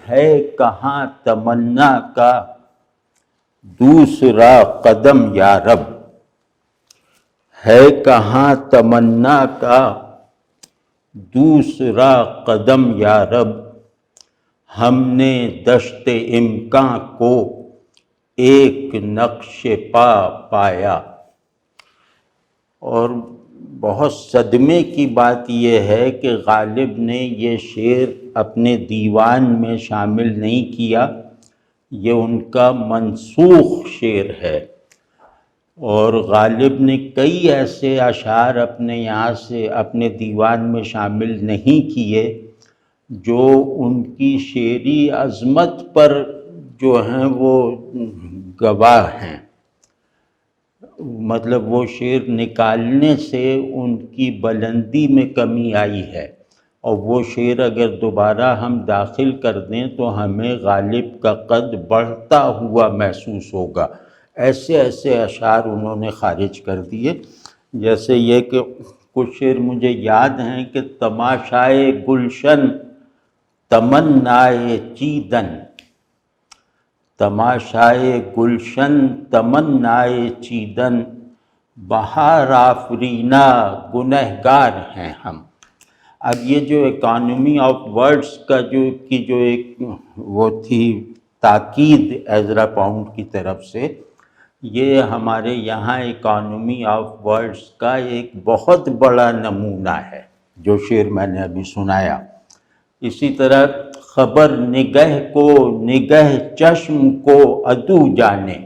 ہے کہاں تمنا کا دوسرا قدم یا رب، ہے کہاں تمنا کا دوسرا قدم یا رب، ہم نے دشت امکان کو ایک نقش پا پایا۔ اور بہت صدمے کی بات یہ ہے کہ غالب نے یہ شعر اپنے دیوان میں شامل نہیں کیا، یہ ان کا منسوخ شعر ہے، اور غالب نے کئی ایسے اشعار اپنے یہاں سے اپنے دیوان میں شامل نہیں کیے جو ان کی شعری عظمت پر جو ہیں وہ گواہ ہیں۔ مطلب وہ شعر نکالنے سے ان کی بلندی میں کمی آئی ہے، اور وہ شعر اگر دوبارہ ہم داخل کر دیں تو ہمیں غالب کا قد بڑھتا ہوا محسوس ہوگا۔ ایسے ایسے اشعار انہوں نے خارج کر دیے، جیسے یہ کہ کچھ شعر مجھے یاد ہیں کہ تماشائے گلشن تمنائے چیدن، تماشائے گلشن تمنائے چیدن، بہار آفرینا گنہگار ہیں ہم۔ اب یہ جو اکانومی آف ورڈز کا جو ایک وہ تھی تاکید ایزرا پاؤنڈ کی طرف سے، یہ ہمارے یہاں اکانومی آف ورڈز کا ایک بہت بڑا نمونہ ہے جو شعر میں نے ابھی سنایا۔ اسی طرح خبر نگہ کو نگہ چشم کو عدو جانے،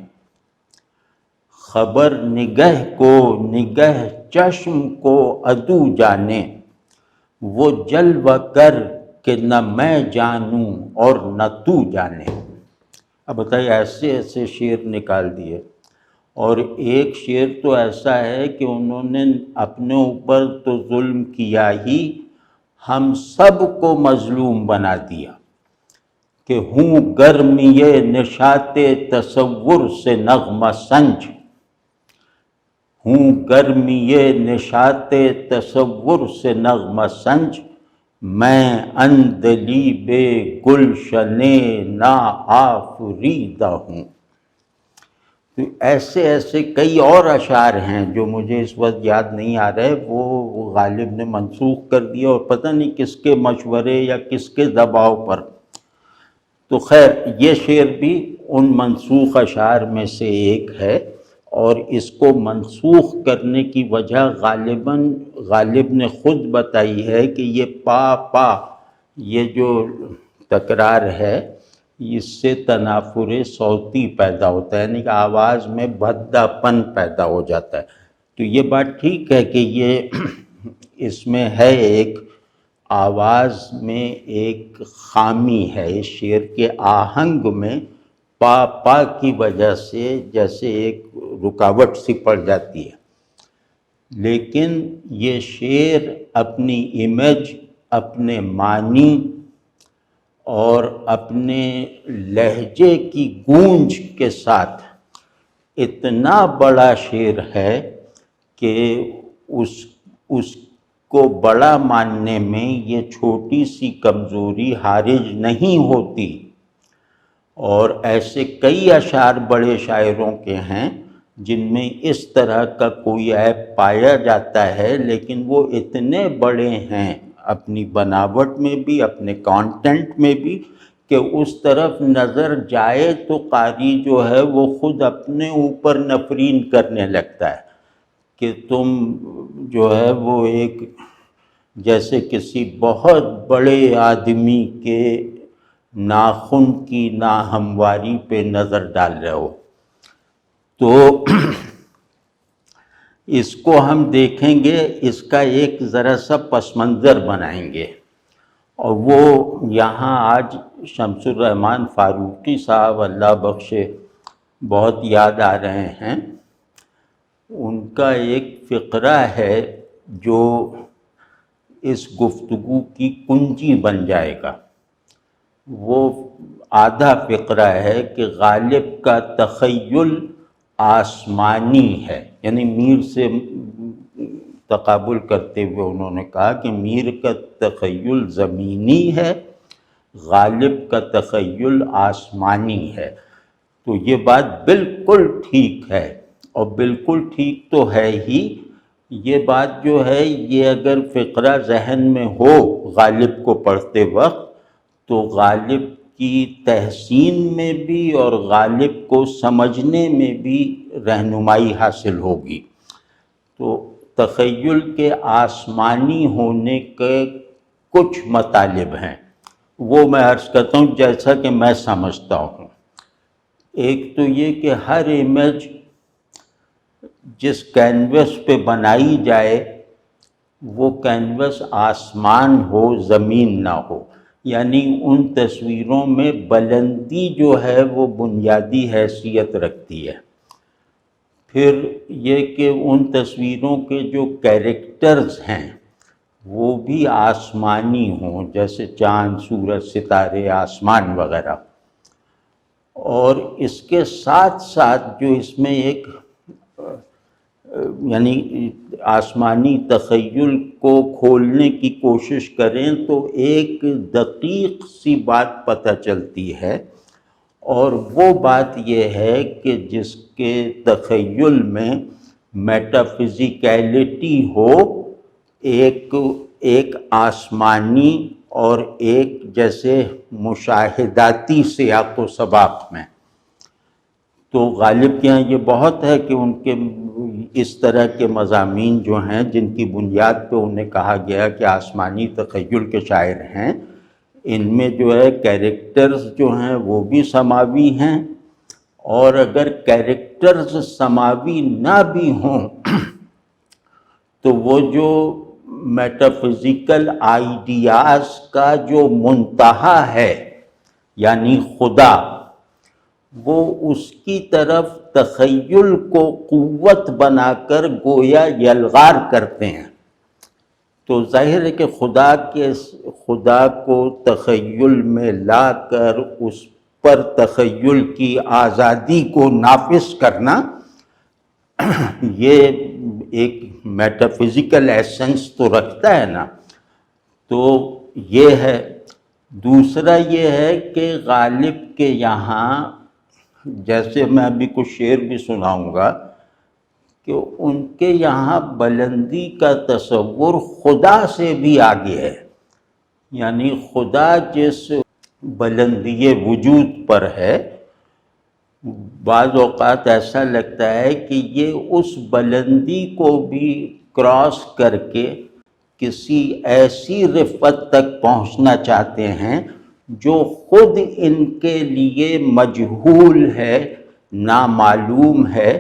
خبر نگہ کو نگہ چشم کو عدو جانے، وہ جلوہ کر کہ نہ میں جانوں اور نہ تو جانے۔ اب بتائیے، ایسے ایسے شعر نکال دیے، اور ایک شعر تو ایسا ہے کہ انہوں نے اپنے اوپر تو ظلم کیا ہی، ہم سب کو مظلوم بنا دیا کہ ہوں گرمی نشاط تصور سے نغمہ سنج، ہوں گرمی نشاط تصور سے نغمہ سنج، میں عندلیب گلشن نا آفریدہ ہوں۔ تو ایسے ایسے کئی اور اشعار ہیں جو مجھے اس وقت یاد نہیں آ رہے، وہ غالب نے منسوخ کر دیا، اور پتہ نہیں کس کے مشورے یا کس کے دباؤ پر۔ تو خیر، یہ شعر بھی ان منسوخ اشعار میں سے ایک ہے، اور اس کو منسوخ کرنے کی وجہ غالب نے خود بتائی ہے کہ یہ پا یہ جو تکرار ہے، اس سے تنافر صوتی پیدا ہوتا ہے، یعنی کہ آواز میں بھدا پن پیدا ہو جاتا ہے۔ تو یہ بات ٹھیک ہے کہ یہ اس میں ہے، ایک آواز میں ایک خامی ہے، اس شعر کے آہنگ میں پا کی وجہ سے جیسے ایک رکاوٹ سی پڑ جاتی ہے، لیکن یہ شعر اپنی امیج، اپنے معنی اور اپنے لہجے کی گونج کے ساتھ اتنا بڑا شعر ہے کہ اس کو بڑا ماننے میں یہ چھوٹی سی کمزوری حارج نہیں ہوتی۔ اور ایسے کئی اشعار بڑے شاعروں کے ہیں جن میں اس طرح کا کوئی عیب پایا جاتا ہے، لیکن وہ اتنے بڑے ہیں اپنی بناوٹ میں بھی، اپنے کانٹینٹ میں بھی، کہ اس طرف نظر جائے تو قاری جو ہے وہ خود اپنے اوپر نفرین کرنے لگتا ہے کہ تم جو ہے وہ ایک جیسے کسی بہت بڑے آدمی کے ناخن کی ناہمواری پہ نظر ڈال رہے ہو۔ تو اس کو ہم دیکھیں گے، اس کا ایک ذرا سا پس منظر بنائیں گے، اور وہ یہاں آج شمس الرحمن فاروقی صاحب اللہ بخشے بہت یاد آ رہے ہیں۔ ان کا ایک فقرہ ہے جو اس گفتگو کی کنجی بن جائے گا۔ وہ آدھا فقرہ ہے کہ غالب کا تخیل آسمانی ہے، یعنی میر سے تقابل کرتے ہوئے انہوں نے کہا کہ میر کا تخیل زمینی ہے، غالب کا تخیل آسمانی ہے۔ تو یہ بات بالکل ٹھیک ہے، اور بالکل ٹھیک تو ہے ہی۔ یہ بات جو ہے، یہ اگر فقرہ ذہن میں ہو غالب کو پڑھتے وقت، تو غالب کی تحسین میں بھی اور غالب کو سمجھنے میں بھی رہنمائی حاصل ہوگی۔ تو تخیل کے آسمانی ہونے کے کچھ مطالب ہیں، وہ میں عرض کرتا ہوں جیسا کہ میں سمجھتا ہوں۔ ایک تو یہ کہ ہر امیج جس کینوس پہ بنائی جائے وہ کینوس آسمان ہو، زمین نہ ہو، یعنی ان تصویروں میں بلندی جو ہے وہ بنیادی حیثیت رکھتی ہے۔ پھر یہ کہ ان تصویروں کے جو کیریکٹرز ہیں وہ بھی آسمانی ہوں، جیسے چاند، سورج، ستارے، آسمان وغیرہ۔ اور اس کے ساتھ ساتھ جو اس میں ایک یعنی آسمانی تخیل کو کھولنے کی کوشش کریں تو ایک دقیق سی بات پتہ چلتی ہے، اور وہ بات یہ ہے کہ جس کے تخیل میں میٹافزیکیلٹی ہو، ایک آسمانی اور ایک جیسے مشاہداتی سیاق و سباق میں۔ تو غالب کے یہاں یہ بہت ہے کہ ان کے اس طرح کے مضامین جو ہیں جن کی بنیاد پہ انہیں کہا گیا کہ آسمانی تخیل کے شاعر ہیں، ان میں جو ہے کیریکٹرز جو ہیں وہ بھی سماوی ہیں، اور اگر کیریکٹرز سماوی نہ بھی ہوں تو وہ جو میٹافزیکل آئیڈیاز کا جو منتہا ہے یعنی خدا، وہ اس کی طرف تخیل کو قوت بنا کر گویا یلغار کرتے ہیں۔ تو ظاہر ہے کہ خدا کو تخیل میں لا کر اس پر تخیل کی آزادی کو نافذ کرنا، یہ ایک میٹافزیکل ایسنس تو رکھتا ہے نا۔ تو یہ ہے۔ دوسرا یہ ہے کہ غالب کے یہاں، جیسے میں ابھی کچھ شعر بھی سناؤں گا، کہ ان کے یہاں بلندی کا تصور خدا سے بھی آگے ہے، یعنی خدا جس بلندی وجود پر ہے، بعض اوقات ایسا لگتا ہے کہ یہ اس بلندی کو بھی کراس کر کے کسی ایسی رفعت تک پہنچنا چاہتے ہیں جو خود ان کے لیے مجہول ہے، نامعلوم ہے،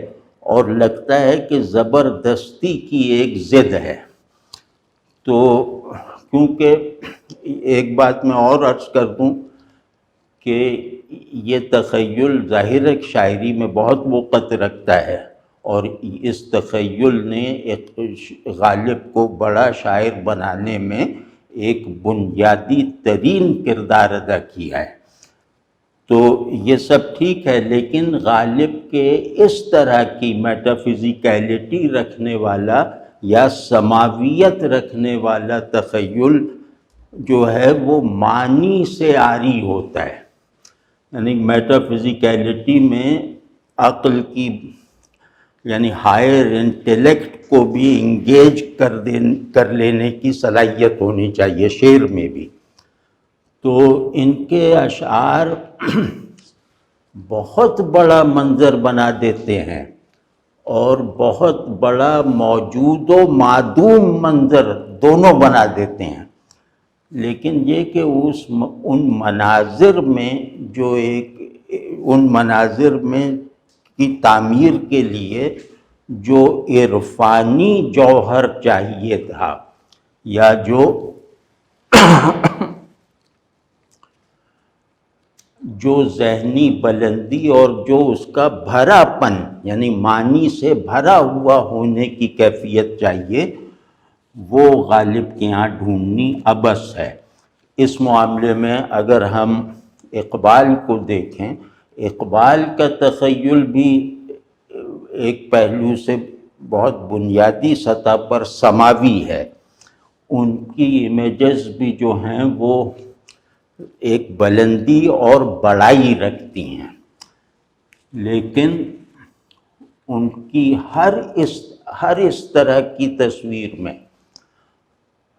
اور لگتا ہے کہ زبردستی کی ایک ضد ہے۔ تو کیونکہ ایک بات میں اور عرض کر دوں کہ یہ تخیل ظاہر ہے شاعری میں بہت وقت رکھتا ہے، اور اس تخیل نے ایک غالب کو بڑا شاعر بنانے میں ایک بنیادی ترین کردار ادا کیا ہے۔ تو یہ سب ٹھیک ہے، لیکن غالب کے اس طرح کی میٹافزیکیلٹی رکھنے والا یا سماویت رکھنے والا تخیل جو ہے وہ معنی سے عاری ہوتا ہے، یعنی میٹافزیکیلٹی میں عقل کی یعنی ہائر انٹیلیکٹ کو بھی انگیج کر لینے کی صلاحیت ہونی چاہیے شعر میں بھی۔ تو ان کے اشعار بہت بڑا منظر بنا دیتے ہیں، اور بہت بڑا موجود و معدوم منظر دونوں بنا دیتے ہیں، لیکن یہ کہ ان مناظر میں ان مناظر میں کی تعمیر کے لیے جو عرفانی جوہر چاہیے تھا، یا جو ذہنی بلندی اور جو اس کا بھرا پن یعنی معنی سے بھرا ہوا ہونے کی کیفیت چاہیے، وہ غالب کے یہاں ڈھونڈنی ابس ہے۔ اس معاملے میں اگر ہم اقبال کو دیکھیں، اقبال کا تخیل بھی ایک پہلو سے بہت بنیادی سطح پر سماوی ہے۔ ان کی امیجز بھی جو ہیں وہ ایک بلندی اور بڑائی رکھتی ہیں، لیکن ان کی ہر اس طرح کی تصویر میں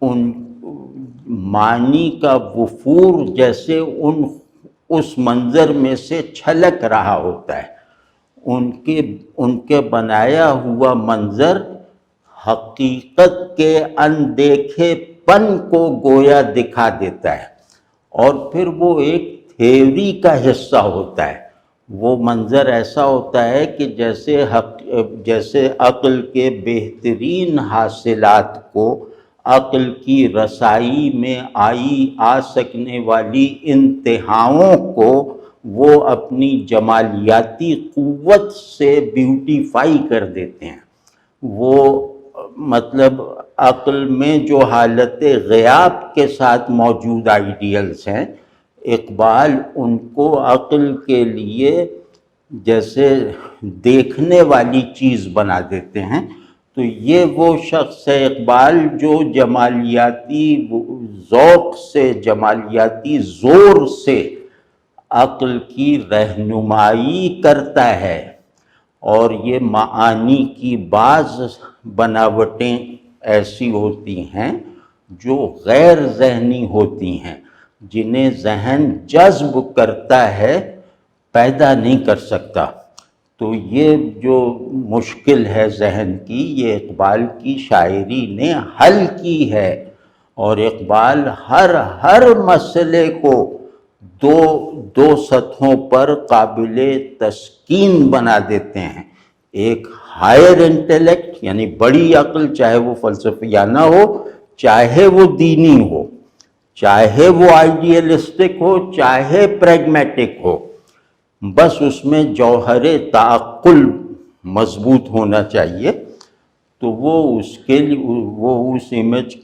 ان معنی کا وفور جیسے اس منظر میں سے چھلک رہا ہوتا ہے۔ ان کے بنایا ہوا منظر حقیقت کے اندیکھے پن کو گویا دکھا دیتا ہے، اور پھر وہ ایک تھیوری کا حصہ ہوتا ہے۔ وہ منظر ایسا ہوتا ہے کہ جیسے عقل کے بہترین حاصلات کو، عقل کی رسائی میں آ سکنے والی انتہاؤں کو وہ اپنی جمالیاتی قوت سے بیوٹیفائی کر دیتے ہیں۔ وہ مطلب عقل میں جو حالت غیاب کے ساتھ موجود آئیڈیلز ہیں، اقبال ان کو عقل کے لیے جیسے دیکھنے والی چیز بنا دیتے ہیں۔ تو یہ وہ شخص ہے اقبال جو جمالیاتی ذوق سے، جمالیاتی زور سے عقل کی رہنمائی کرتا ہے، اور یہ معانی کی بعض بناوٹیں ایسی ہوتی ہیں جو غیر ذہنی ہوتی ہیں، جنہیں ذہن جذب کرتا ہے، پیدا نہیں کر سکتا۔ تو یہ جو مشکل ہے ذہن کی، یہ اقبال کی شاعری نے حل کی ہے، اور اقبال ہر مسئلے کو دو سطحوں پر قابل تسکین بنا دیتے ہیں۔ ایک ہائر انٹیلیکٹ یعنی بڑی عقل، چاہے وہ فلسفیانہ ہو، چاہے وہ دینی ہو، چاہے وہ آئیڈیلسٹک ہو، چاہے پریگمیٹک ہو، بس اس میں جوہر تعقل مضبوط ہونا چاہیے۔ تو وہ اس امیج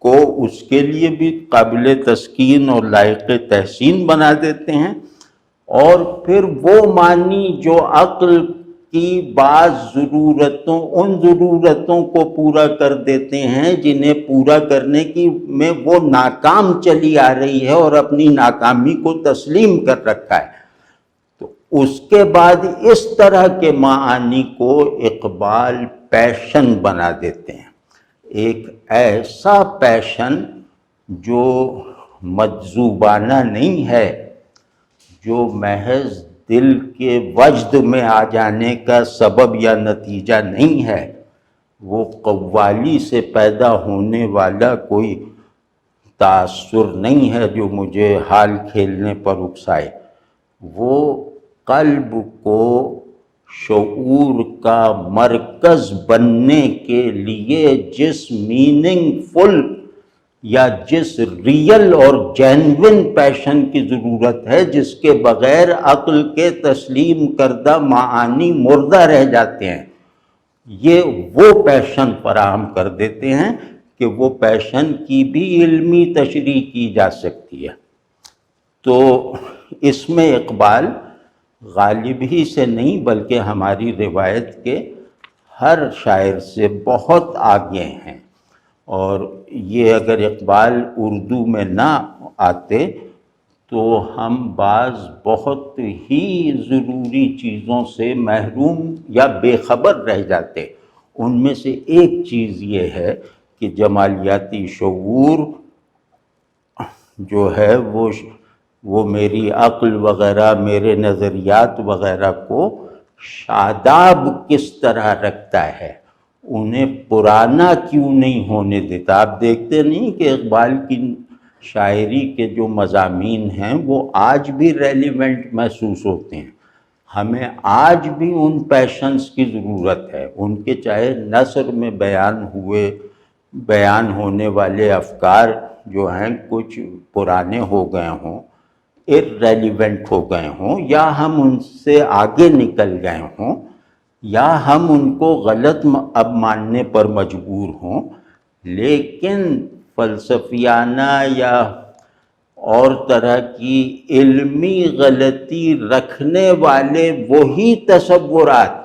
کو اس کے لیے بھی قابل تسکین اور لائق تحسین بنا دیتے ہیں، اور پھر وہ معنی جو عقل کی بعض ان ضرورتوں کو پورا کر دیتے ہیں جنہیں پورا کرنے میں وہ ناکام چلی آ رہی ہے اور اپنی ناکامی کو تسلیم کر رکھا ہے، تو اس کے بعد اس طرح کے معانی کو اقبال پیشن بنا دیتے ہیں۔ ایک ایسا پیشن جو مجذوبانہ نہیں ہے، جو محض دل کے وجد میں آ جانے کا سبب یا نتیجہ نہیں ہے، وہ قوالی سے پیدا ہونے والا کوئی تاثر نہیں ہے جو مجھے حال کھیلنے پر اکسائے۔ وہ قلب کو شعور کا مرکز بننے کے لیے جس میننگ فل یا جس ریل اور جینوین پیشن کی ضرورت ہے، جس کے بغیر عقل کے تسلیم کردہ معانی مردہ رہ جاتے ہیں، یہ وہ پیشن فراہم کر دیتے ہیں کہ وہ پیشن کی بھی علمی تشریح کی جا سکتی ہے۔ تو اس میں اقبال غالب ہی سے نہیں بلکہ ہماری روایت کے ہر شاعر سے بہت آگے ہیں، اور یہ اگر اقبال اردو میں نہ آتے تو ہم بعض بہت ہی ضروری چیزوں سے محروم یا بے خبر رہ جاتے۔ ان میں سے ایک چیز یہ ہے کہ جمالیاتی شعور جو ہے وہ میری عقل وغیرہ، میرے نظریات وغیرہ کو شاداب کس طرح رکھتا ہے، انہیں پرانا کیوں نہیں ہونے دیتا۔ آپ دیکھتے نہیں کہ اقبال کی شاعری کے جو مضامین ہیں وہ آج بھی ریلیونٹ محسوس ہوتے ہیں۔ ہمیں آج بھی ان پیشنز کی ضرورت ہے، ان کے چاہے نثر میں بیان ہونے والے افکار جو ہیں کچھ پرانے ہو گئے ہوں، irrelevant ہو گئے ہوں، یا ہم ان سے آگے نکل گئے ہوں، یا ہم ان کو غلط اب ماننے پر مجبور ہوں، لیکن فلسفیانہ یا اور طرح کی علمی غلطی رکھنے والے وہی تصورات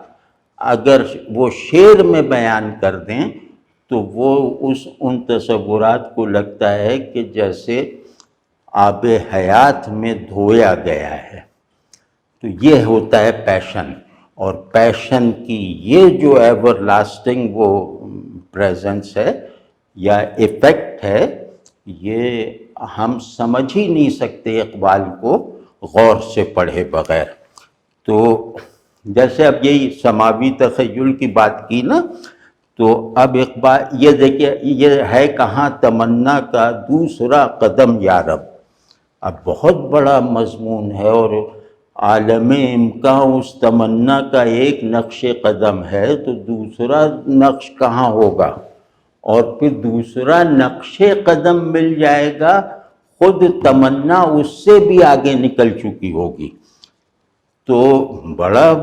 اگر وہ شعر میں بیان کر دیں تو وہ ان تصورات کو لگتا ہے کہ جیسے آب حیات میں دھویا گیا ہے۔ تو یہ ہوتا ہے پیشن، اور پیشن کی یہ جو ایور لاسٹنگ وہ پریزنس ہے یا ایفیکٹ ہے، یہ ہم سمجھ ہی نہیں سکتے اقبال کو غور سے پڑھے بغیر۔ تو جیسے اب یہی سماوی تخیل کی بات کی نا، تو اب اقبال یہ دیکھیے، یہ ہے کہاں تمنا کا دوسرا قدم یا رب، اب بہت بڑا مضمون ہے، اور عالم امکان اس تمنا کا ایک نقش قدم ہے، تو دوسرا نقش کہاں ہوگا؟ اور پھر دوسرا نقش قدم مل جائے گا، خود تمنا اس سے بھی آگے نکل چکی ہوگی۔ تو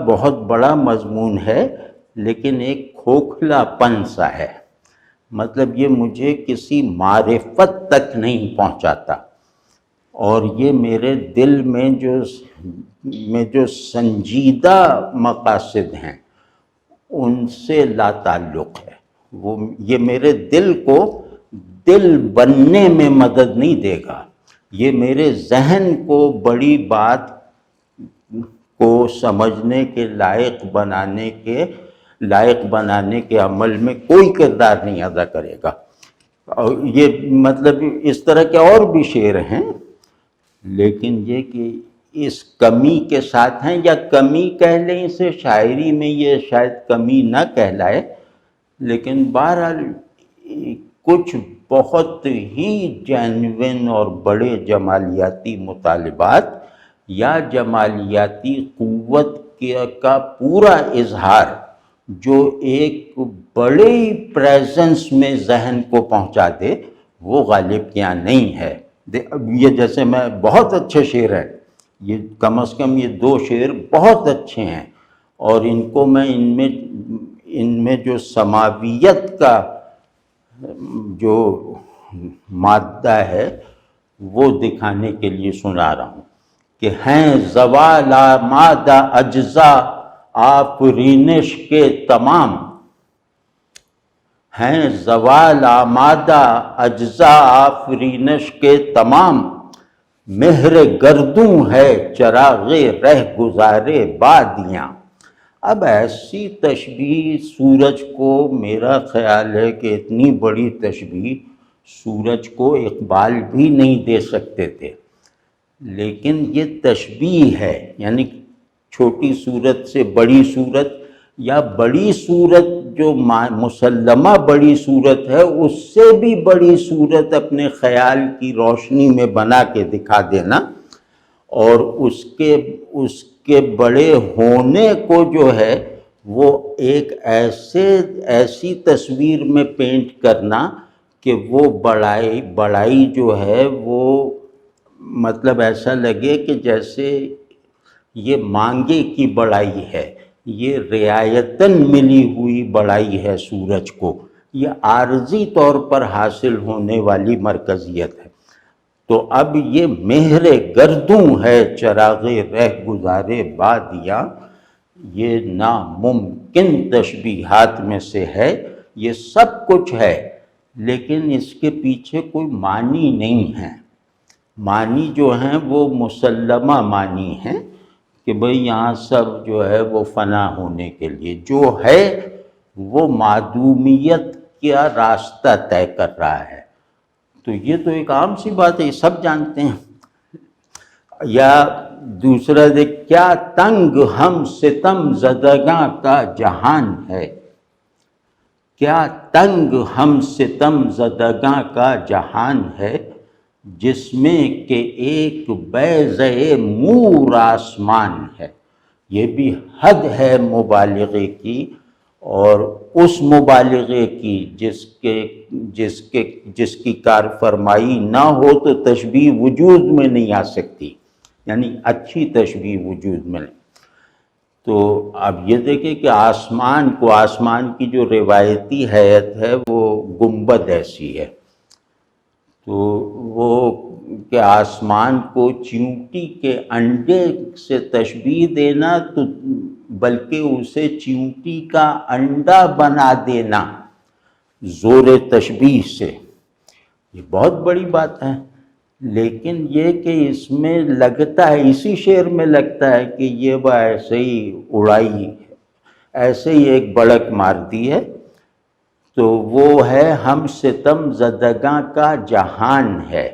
بہت بڑا مضمون ہے، لیکن ایک کھوکھلا پن سا ہے، مطلب یہ مجھے کسی معرفت تک نہیں پہنچاتا، اور یہ میرے دل میں جو سنجیدہ مقاصد ہیں ان سے لا تعلق ہے۔ یہ میرے دل کو دل بننے میں مدد نہیں دے گا، یہ میرے ذہن کو بڑی بات کو سمجھنے کے لائق بنانے کے عمل میں کوئی کردار نہیں ادا کرے گا۔ اور یہ مطلب اس طرح کے اور بھی شعر ہیں، لیکن یہ کہ اس کمی کے ساتھ ہیں، یا کمی کہہ لیں اسے، شاعری میں یہ شاید کمی نہ کہلائے، لیکن بہرحال کچھ بہت ہی جینوین اور بڑے جمالیاتی مطالبات یا جمالیاتی قوت کا پورا اظہار جو ایک بڑے پریزنس میں ذہن کو پہنچا دے، وہ غالب کیا نہیں ہے۔ یہ جیسے میں بہت اچھے شعر ہیں، یہ کم از کم یہ 2 شعر بہت اچھے ہیں، اور ان کو میں ان میں جو سماویت کا جو مادہ ہے وہ دکھانے کے لیے سنا رہا ہوں کہ ہیں زوال آمادہ اجزا آفرینش کے تمام، ہیں زوال آمادہ اجزا آفرینش کے تمام، مہر گردوں ہے چراغ رہ گزارے بادیاں۔ اب ایسی تشبیہ سورج کو، میرا خیال ہے کہ اتنی بڑی تشبیہ سورج کو اقبال بھی نہیں دے سکتے تھے، لیکن یہ تشبیہ ہے، یعنی چھوٹی صورت سے بڑی صورت، یا بڑی صورت جو مسلمہ بڑی صورت ہے اس سے بھی بڑی صورت اپنے خیال کی روشنی میں بنا کے دکھا دینا، اور اس کے بڑے ہونے کو جو ہے وہ ایک ایسی تصویر میں پینٹ کرنا کہ وہ بڑائی جو ہے وہ مطلب ایسا لگے کہ جیسے یہ مانگے کی بڑائی ہے، یہ رعایتاً ملی ہوئی بڑائی ہے سورج کو، یہ عارضی طور پر حاصل ہونے والی مرکزیت ہے۔ تو اب یہ مہر گردوں ہے چراغ رہ گزارے بادیاں، یہ ناممکن تشبیہات میں سے ہے، یہ سب کچھ ہے، لیکن اس کے پیچھے کوئی معنی نہیں ہے۔ معنی جو ہیں وہ مسلمہ معنی ہیں کہ بھئی یہاں سب جو ہے وہ فنا ہونے کے لیے، جو ہے وہ معدومیت کا راستہ طے کر رہا ہے۔ تو یہ تو ایک عام سی بات ہے، یہ سب جانتے ہیں۔ یا دوسرا دیکھ، کیا تنگ ہم ستم زدگاں کا جہان ہے، کیا تنگ ہم ستم زدگاں کا جہان ہے، جس میں کہ ایک بیضۂ مور آسمان ہے۔ یہ بھی حد ہے مبالغے کی، اور اس مبالغے کی جس کی کار فرمائی نہ ہو تو تشبیہ وجود میں نہیں آ سکتی، یعنی اچھی تشبیہ وجود میں نہیں۔ تو اب یہ دیکھیں کہ آسمان کی جو روایتی حیت ہے وہ گنبد ایسی ہے، تو وہ کہ آسمان کو چیونٹی کے انڈے سے تشبیہ دینا، تو بلکہ اسے چیونٹی کا انڈا بنا دینا زور تشبیہ سے، یہ بہت بڑی بات ہے۔ لیکن یہ کہ اس میں لگتا ہے، اسی شعر میں لگتا ہے کہ یہ وہ ایسے ہی اڑائی، ایسے ہی ایک بڑک مار دی ہے، تو وہ ہے ہم ستم زدگاں کا جہان ہے۔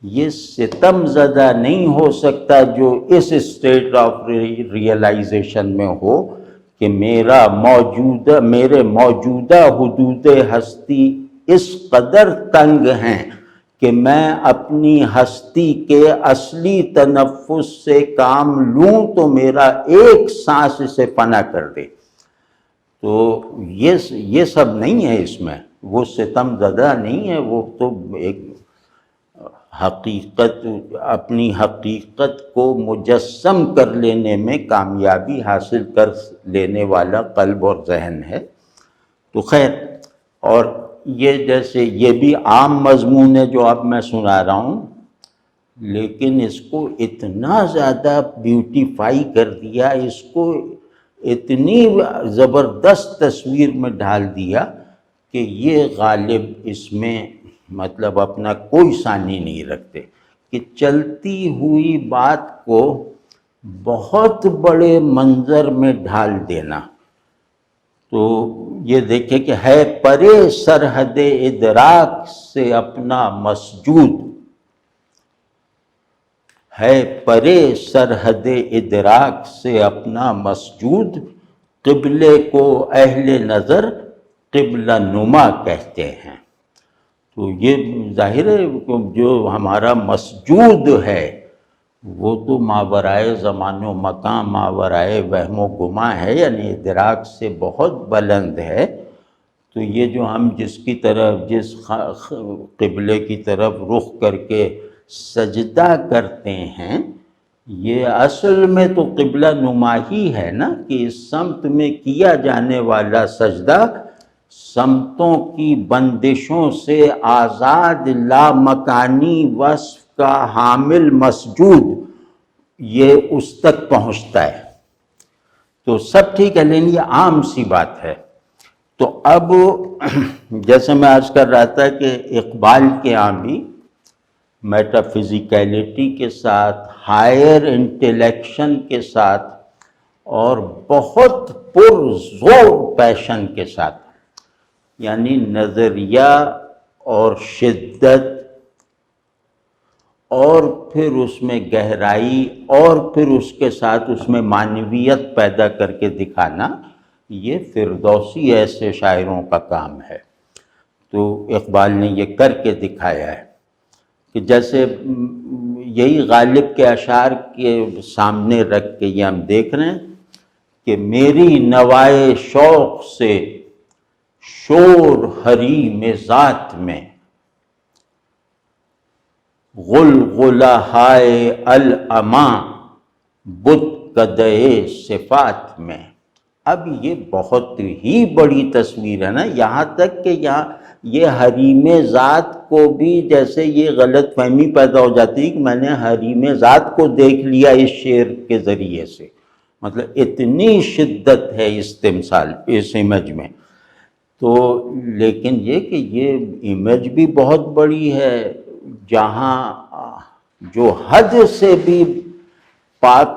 یہ ستم زدہ نہیں ہو سکتا جو اس اسٹیٹ آف ریئلائزیشن میں ہو کہ میرے موجودہ حدود ہستی اس قدر تنگ ہیں کہ میں اپنی ہستی کے اصلی تنفس سے کام لوں تو میرا ایک سانس اسے فنا کر دے۔ تو یہ سب نہیں ہے اس میں، وہ ستم زدہ نہیں ہے، وہ تو ایک حقیقت، اپنی حقیقت کو مجسم کر لینے میں کامیابی حاصل کر لینے والا قلب اور ذہن ہے۔ تو خیر، اور یہ جیسے یہ بھی عام مضمون ہے جو اب میں سنا رہا ہوں، لیکن اس کو اتنا زیادہ بیوٹیفائی کر دیا، اس کو اتنی زبردست تصویر میں ڈھال دیا کہ یہ غالب اس میں مطلب اپنا کوئی ثانی نہیں رکھتے کہ چلتی ہوئی بات کو بہت بڑے منظر میں ڈھال دینا۔ تو یہ دیکھیں کہ ہے پرے سرحد ادراک سے اپنا مسجود، ہے پرے سرحد ادراک سے اپنا مسجود، قبلے کو اہل نظر قبلہ نما کہتے ہیں۔ تو یہ ظاہر ہے جو ہمارا مسجود ہے وہ تو ماورائے زمان و مکان، ماورائے وہم و گمان ہے، یعنی ادراک سے بہت بلند ہے۔ تو یہ جو ہم جس قبلے کی طرف رخ کر کے سجدہ کرتے ہیں، یہ اصل میں تو قبلہ نما ہی ہے نا، کہ اس سمت میں کیا جانے والا سجدہ سمتوں کی بندشوں سے آزاد لامکانی وصف کا حامل مسجود، یہ اس تک پہنچتا ہے۔ تو سب ٹھیک ہے، لیکن یہ عام سی بات ہے۔ تو اب جیسے میں عرض کر رہا تھا کہ اقبال کے یہاں بھی میٹا فزیکیلٹی کے ساتھ، ہائر انٹلیکشن کے ساتھ، اور بہت پرزور پیشن کے ساتھ، یعنی نظریہ اور شدت، اور پھر اس میں گہرائی، اور پھر اس کے ساتھ اس میں معنویت پیدا کر کے دکھانا، یہ فردوسی ایسے شاعروں کا کام ہے۔ تو اقبال نے یہ کر کے دکھایا ہے کہ جیسے یہی غالب کے اشعار کے سامنے رکھ کے یہ ہم دیکھ رہے ہیں کہ میری نوائے شوق سے شور حریم ذات میں، غلغلہ ہائے العما بت قدئے صفات میں۔ اب یہ بہت ہی بڑی تصویر ہے نا، یہاں تک کہ یہ حریم ذات کو بھی جیسے یہ غلط فہمی پیدا ہو جاتی ہے کہ میں نے حریم ذات کو دیکھ لیا اس شعر کے ذریعے سے، مطلب اتنی شدت ہے استمثال اس امیج میں۔ تو لیکن یہ کہ یہ امیج بھی بہت بڑی ہے، جہاں جو حد سے بھی پاک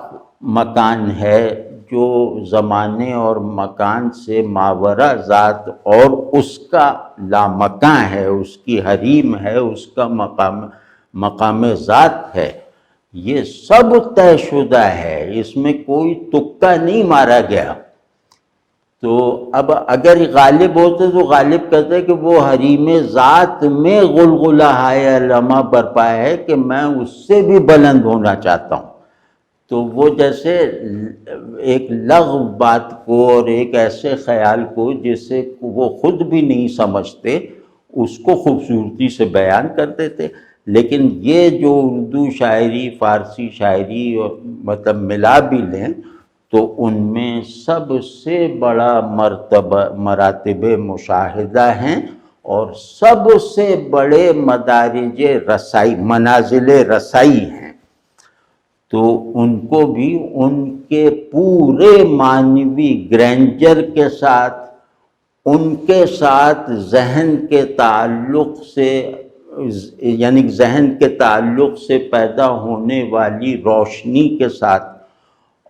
مکان ہے، جو زمانے اور مکان سے ماورا ذات اور اس کا لامکان ہے، اس کی حریم ہے، اس کا مقام ذات ہے، یہ سب طے شدہ ہے، اس میں کوئی تکا نہیں مارا گیا۔ تو اب اگر غالب ہوتے تو غالب کہتے کہ وہ حریم ذات میں غلغلہ ہائے العما برپا ہے کہ میں اس سے بھی بلند ہونا چاہتا ہوں۔ تو وہ جیسے ایک لغو بات کو اور ایک ایسے خیال کو جسے وہ خود بھی نہیں سمجھتے، اس کو خوبصورتی سے بیان کرتے تھے۔ لیکن یہ جو اردو شاعری، فارسی شاعری اور مطلب ملا بھی لیں تو ان میں سب سے بڑا مراتب مشاہدہ ہیں، اور سب سے بڑے مدارج رسائی، منازل رسائی ہیں۔ تو ان کو بھی ان کے پورے معنوی گرینجر کے ساتھ، ان کے ساتھ ذہن کے تعلق سے یعنی ذہن کے تعلق سے پیدا ہونے والی روشنی کے ساتھ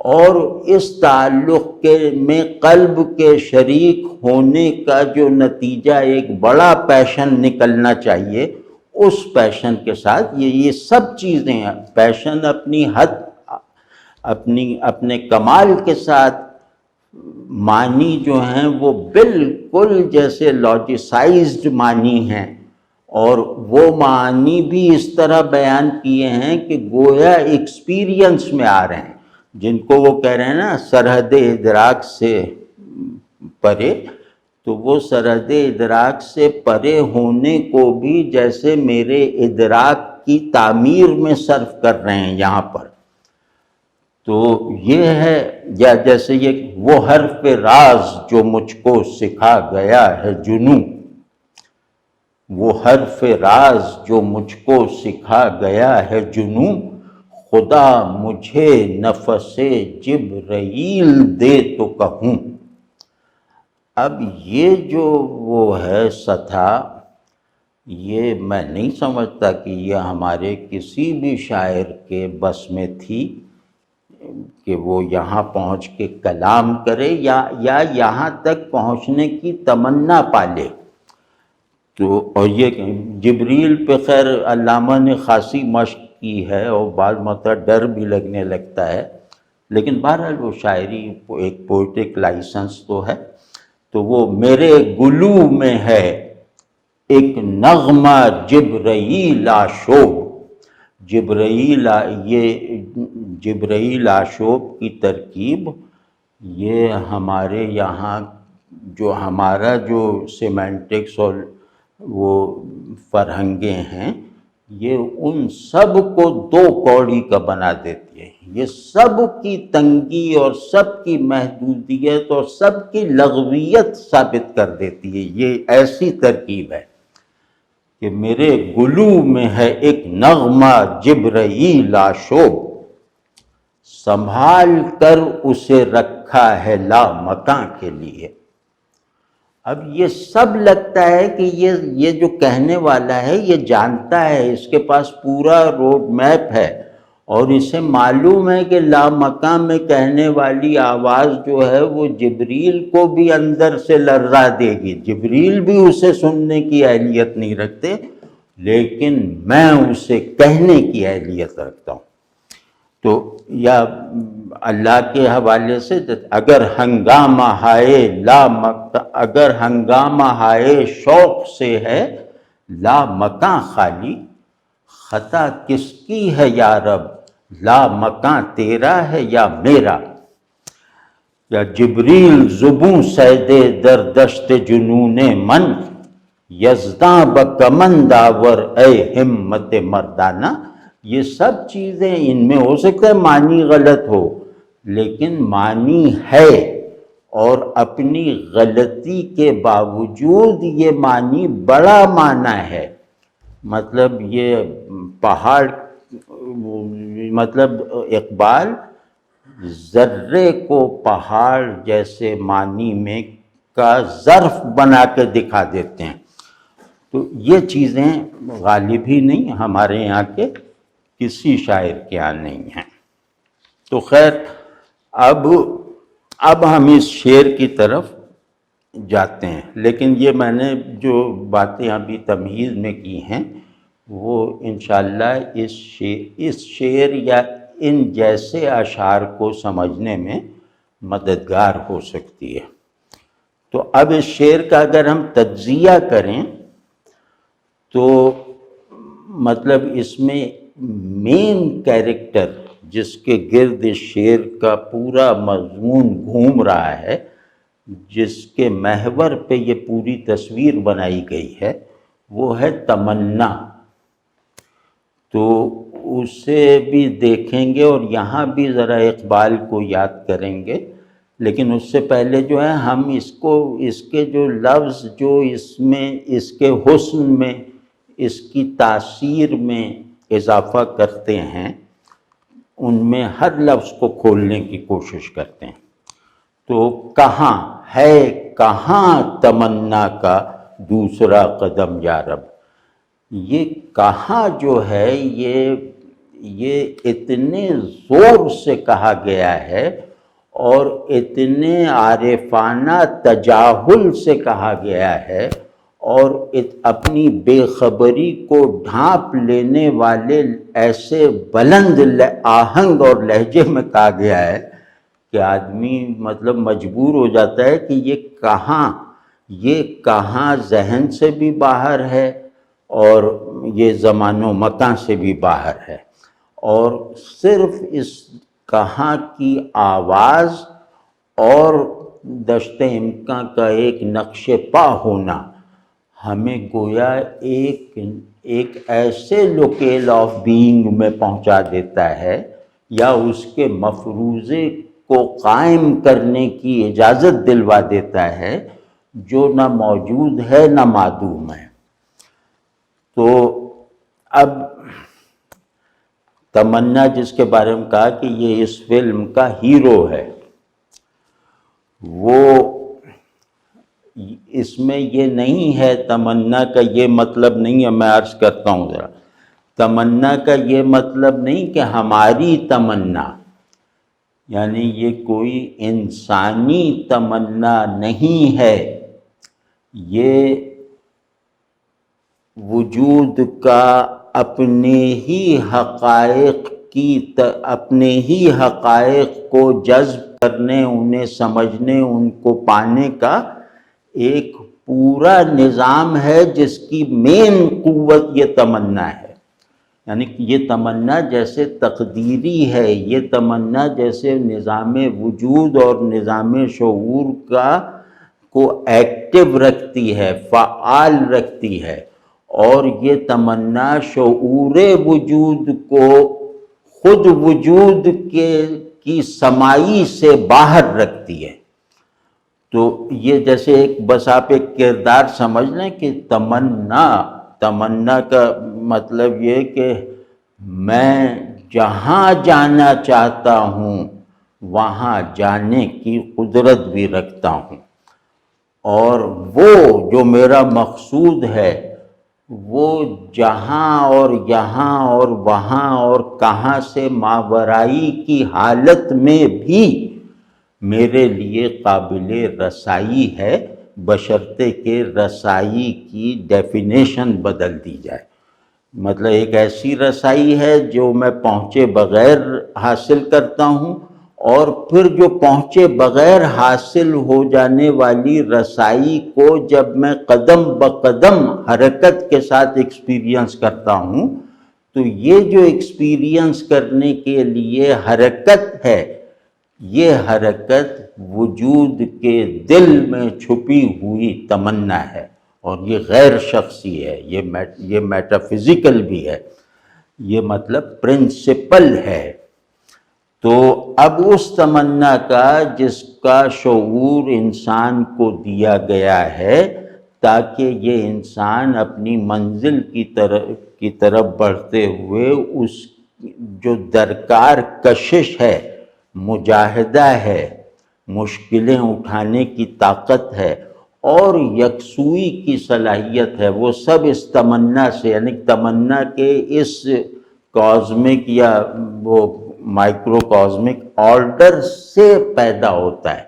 اور اس تعلق کے میں قلب کے شریک ہونے کا جو نتیجہ ایک بڑا پیشن نکلنا چاہیے، اس پیشن کے ساتھ یہ سب چیزیں ہیں، پیشن اپنی حد اپنے کمال کے ساتھ، معنی جو ہیں وہ بالکل جیسے لاجیسائزڈ معنی ہیں، اور وہ معنی بھی اس طرح بیان کیے ہیں کہ گویا ایکسپیرینس میں آ رہے ہیں، جن کو وہ کہہ رہے ہیں نا سرحد ادراک سے پرے، تو وہ سرحد ادراک سے پرے ہونے کو بھی جیسے میرے ادراک کی تعمیر میں صرف کر رہے ہیں یہاں پر۔ تو یہ ہے، یا جیسے یہ وہ حرف راز جو مجھ کو سکھا گیا ہے جنوں، وہ حرف راز جو مجھ کو سکھا گیا ہے جنوں، خدا مجھے نفس جبرائیل دے تو کہوں۔ اب یہ جو وہ ہے سطح، یہ میں نہیں سمجھتا کہ یہ ہمارے کسی بھی شاعر کے بس میں تھی کہ وہ یہاں پہنچ کے کلام کرے یا یہاں تک پہنچنے کی تمنا پالے۔ تو اور یہ جبریل پہ خیر علامہ نے خاصی مشق کی ہے اور بعض مرتبہ ڈر بھی لگنے لگتا ہے، لیکن بہرحال وہ شاعری ایک پوئٹک لائسنس تو ہے۔ تو وہ میرے گلو میں ہے ایک نغمہ جبرائیل آشوب، یہ جبرائیل آشوب کی ترکیب، یہ ہمارے یہاں جو ہمارا جو سیمینٹکس اور وہ فرہنگیں ہیں، یہ ان سب کو دو کوڑی کا بنا دیتی ہے، یہ سب کی تنگی اور سب کی محدودیت اور سب کی لغویت ثابت کر دیتی ہے۔ یہ ایسی ترکیب ہے کہ میرے گلو میں ہے ایک نغمہ جبرائیل آشوب، سنبھال کر اسے رکھا ہے لامکاں کے لیے۔ اب یہ سب لگتا ہے کہ یہ جو کہنے والا ہے یہ جانتا ہے، اس کے پاس پورا روڈ میپ ہے، اور اسے معلوم ہے کہ لامکاں میں کہنے والی آواز جو ہے وہ جبریل کو بھی اندر سے لرزا دے گی، جبریل بھی اسے سننے کی اہلیت نہیں رکھتے، لیکن میں اسے کہنے کی اہلیت رکھتا ہوں۔ تو یا اللہ کے حوالے سے اگر ہنگامہ اگر ہنگامہ ہائے شوق سے ہے لامکاں خالی، خطا کس کی ہے یا رب، لامکاں تیرا ہے یا میرا۔ یا جبریل زبوں سیدے در دشت جنون من، یزداں بکمند آور اے ہمت مردانہ۔ یہ سب چیزیں ان میں ہو سکتا ہے معنی غلط ہو، لیکن معنی ہے، اور اپنی غلطی کے باوجود یہ معنی بڑا معنی ہے۔ مطلب یہ پہاڑ، مطلب اقبال ذرے کو پہاڑ جیسے معنی میں کا ظرف بنا کے دکھا دیتے ہیں۔ تو یہ چیزیں غالب ہی نہیں، ہمارے یہاں کے کسی شاعر کے یہاں نہیں ہیں۔ تو خیر اب ہم اس شعر کی طرف جاتے ہیں، لیکن یہ میں نے جو باتیں ابھی تمہید میں کی ہیں وہ انشاءاللہ اس شعر یا ان جیسے اشعار کو سمجھنے میں مددگار ہو سکتی ہے۔ تو اب اس شعر کا اگر ہم تجزیہ کریں تو مطلب اس میں مین کیریکٹر جس کے گرد شعر کا پورا مضمون گھوم رہا ہے، جس کے محور پہ یہ پوری تصویر بنائی گئی ہے، وہ ہے تمنا۔ تو اسے بھی دیکھیں گے اور یہاں بھی ذرا اقبال کو یاد کریں گے، لیکن اس سے پہلے جو ہے ہم اس کے جو لفظ جو اس میں اس کے حسن میں اس کی تاثیر میں اضافہ کرتے ہیں، ان میں ہر لفظ کو کھولنے کی کوشش کرتے ہیں۔ تو کہاں ہے، کہاں تمنا کا دوسرا قدم یا رب، یہ کہاں جو ہے یہ اتنے زور سے کہا گیا ہے اور اتنے عارفانہ تجاہل سے کہا گیا ہے اور اپنی بے خبری کو ڈھانپ لینے والے ایسے بلند آہنگ اور لہجے میں کہا گیا ہے کہ آدمی مطلب مجبور ہو جاتا ہے کہ یہ کہاں ذہن سے بھی باہر ہے اور یہ زمان و مکان سے بھی باہر ہے، اور صرف اس کہاں کی آواز اور دشت امکان کا ایک نقش پا ہونا ہمیں گویا ایک ایسے لوکیل آف بینگ میں پہنچا دیتا ہے یا اس کے مفروضے کو قائم کرنے کی اجازت دلوا دیتا ہے جو نہ موجود ہے نہ معدوم ہے۔ تو اب تمنا جس کے بارے میں کہا کہ یہ اس فلم کا ہیرو ہے، وہ اس میں یہ نہیں ہے، تمنا کا یہ مطلب نہیں ہے، میں عرض کرتا ہوں ذرا، تمنا کا یہ مطلب نہیں کہ ہماری تمنا، یعنی یہ کوئی انسانی تمنا نہیں ہے، یہ وجود کا اپنے ہی حقائق کو جذب کرنے، انہیں سمجھنے، ان کو پانے کا ایک پورا نظام ہے جس کی مین قوت یہ تمنا ہے۔ یعنی یہ تمنا جیسے تقدیری ہے، یہ تمنا جیسے نظام وجود اور نظام شعور کو ایکٹیو رکھتی ہے، فعال رکھتی ہے، اور یہ تمنا شعور وجود کو خود وجود کی سمائی سے باہر رکھتی ہے۔ تو یہ جیسے بس آپ ایک کردار سمجھ لیں کہ تمنا کا مطلب یہ کہ میں جہاں جانا چاہتا ہوں وہاں جانے کی قدرت بھی رکھتا ہوں، اور وہ جو میرا مقصود ہے وہ جہاں اور یہاں اور وہاں اور کہاں سے ماورائی کی حالت میں بھی میرے لیے قابل رسائی ہے، بشرطے کہ رسائی کی ڈیفینیشن بدل دی جائے۔ مطلب ایک ایسی رسائی ہے جو میں پہنچے بغیر حاصل کرتا ہوں، اور پھر جو پہنچے بغیر حاصل ہو جانے والی رسائی کو جب میں قدم بقدم حرکت کے ساتھ ایکسپیرینس کرتا ہوں تو یہ جو ایکسپیرینس کرنے کے لیے حرکت ہے، یہ حرکت وجود کے دل میں چھپی ہوئی تمنا ہے، اور یہ غیر شخصی ہے، یہ میٹافزیکل بھی ہے، یہ مطلب پرنسپل ہے۔ تو اب اس تمنا کا جس کا شعور انسان کو دیا گیا ہے تاکہ یہ انسان اپنی منزل کی طرف بڑھتے ہوئے اس جو درکار کشش ہے، مجاہدہ ہے، مشکلیں اٹھانے کی طاقت ہے اور یکسوئی کی صلاحیت ہے، وہ سب اس تمنا سے، یعنی تمنا کے اس کازمک یا وہ مائکرو کازمک آرڈر سے پیدا ہوتا ہے۔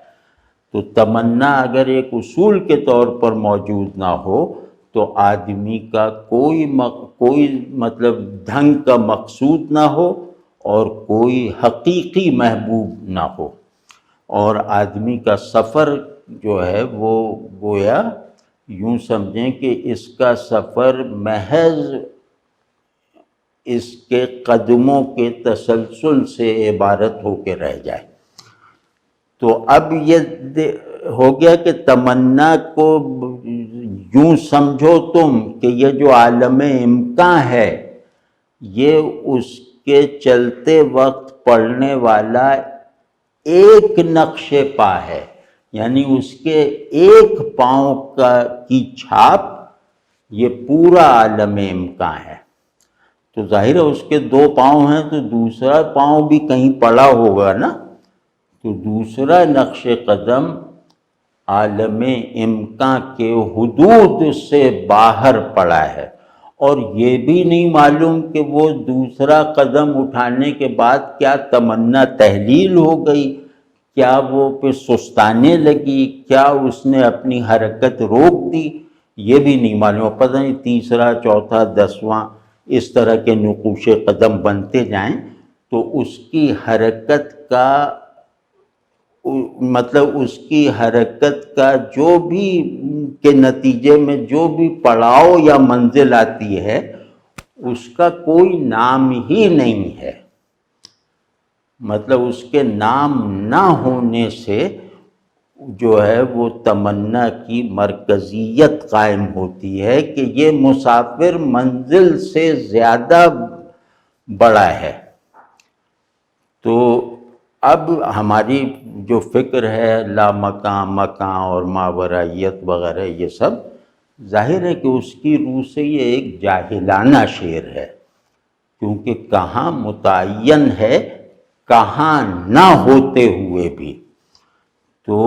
تو تمنا اگر ایک اصول کے طور پر موجود نہ ہو تو آدمی کا کوئی مطلب ڈھنگ کا مقصود نہ ہو اور کوئی حقیقی محبوب نہ ہو، اور آدمی کا سفر جو ہے وہ گویا یوں سمجھیں کہ اس کا سفر محض اس کے قدموں کے تسلسل سے عبارت ہو کے رہ جائے۔ تو اب یہ ہو گیا کہ تمنا کو یوں سمجھو تم کہ یہ جو عالم امکان ہے یہ اس کے چلتے وقت پڑنے والا ایک نقش پا ہے، یعنی اس کے ایک پاؤں کی چھاپ یہ پورا عالم امکان ہے۔ تو ظاہر ہے اس کے 2 پاؤں ہیں تو دوسرا پاؤں بھی کہیں پڑا ہوگا نا، تو دوسرا نقش قدم عالم امکان کے حدود سے باہر پڑا ہے، اور یہ بھی نہیں معلوم کہ وہ دوسرا قدم اٹھانے کے بعد کیا تمنا تحلیل ہو گئی، کیا وہ پھر سستانے لگی، کیا اس نے اپنی حرکت روک دی، یہ بھی نہیں معلوم. پتہ نہیں تیسرا، چوتھا، 10واں اس طرح کے نقوش قدم بنتے جائیں تو اس کی حرکت کا مطلب اس کی حرکت کا جو بھی کے نتیجے میں جو بھی پڑاؤ یا منزل آتی ہے اس کا کوئی نام ہی نہیں ہے. مطلب اس کے نام نہ ہونے سے جو ہے وہ تمنا کی مرکزیت قائم ہوتی ہے کہ یہ مسافر منزل سے زیادہ بڑا ہے. تو اب ہماری جو فکر ہے لا مکان، مکان اور ماورائیت وغیرہ، یہ سب ظاہر ہے کہ اس کی روح سے یہ ایک جاہلانہ شعر ہے، کیونکہ کہاں متعین ہے، کہاں نہ ہوتے ہوئے بھی. تو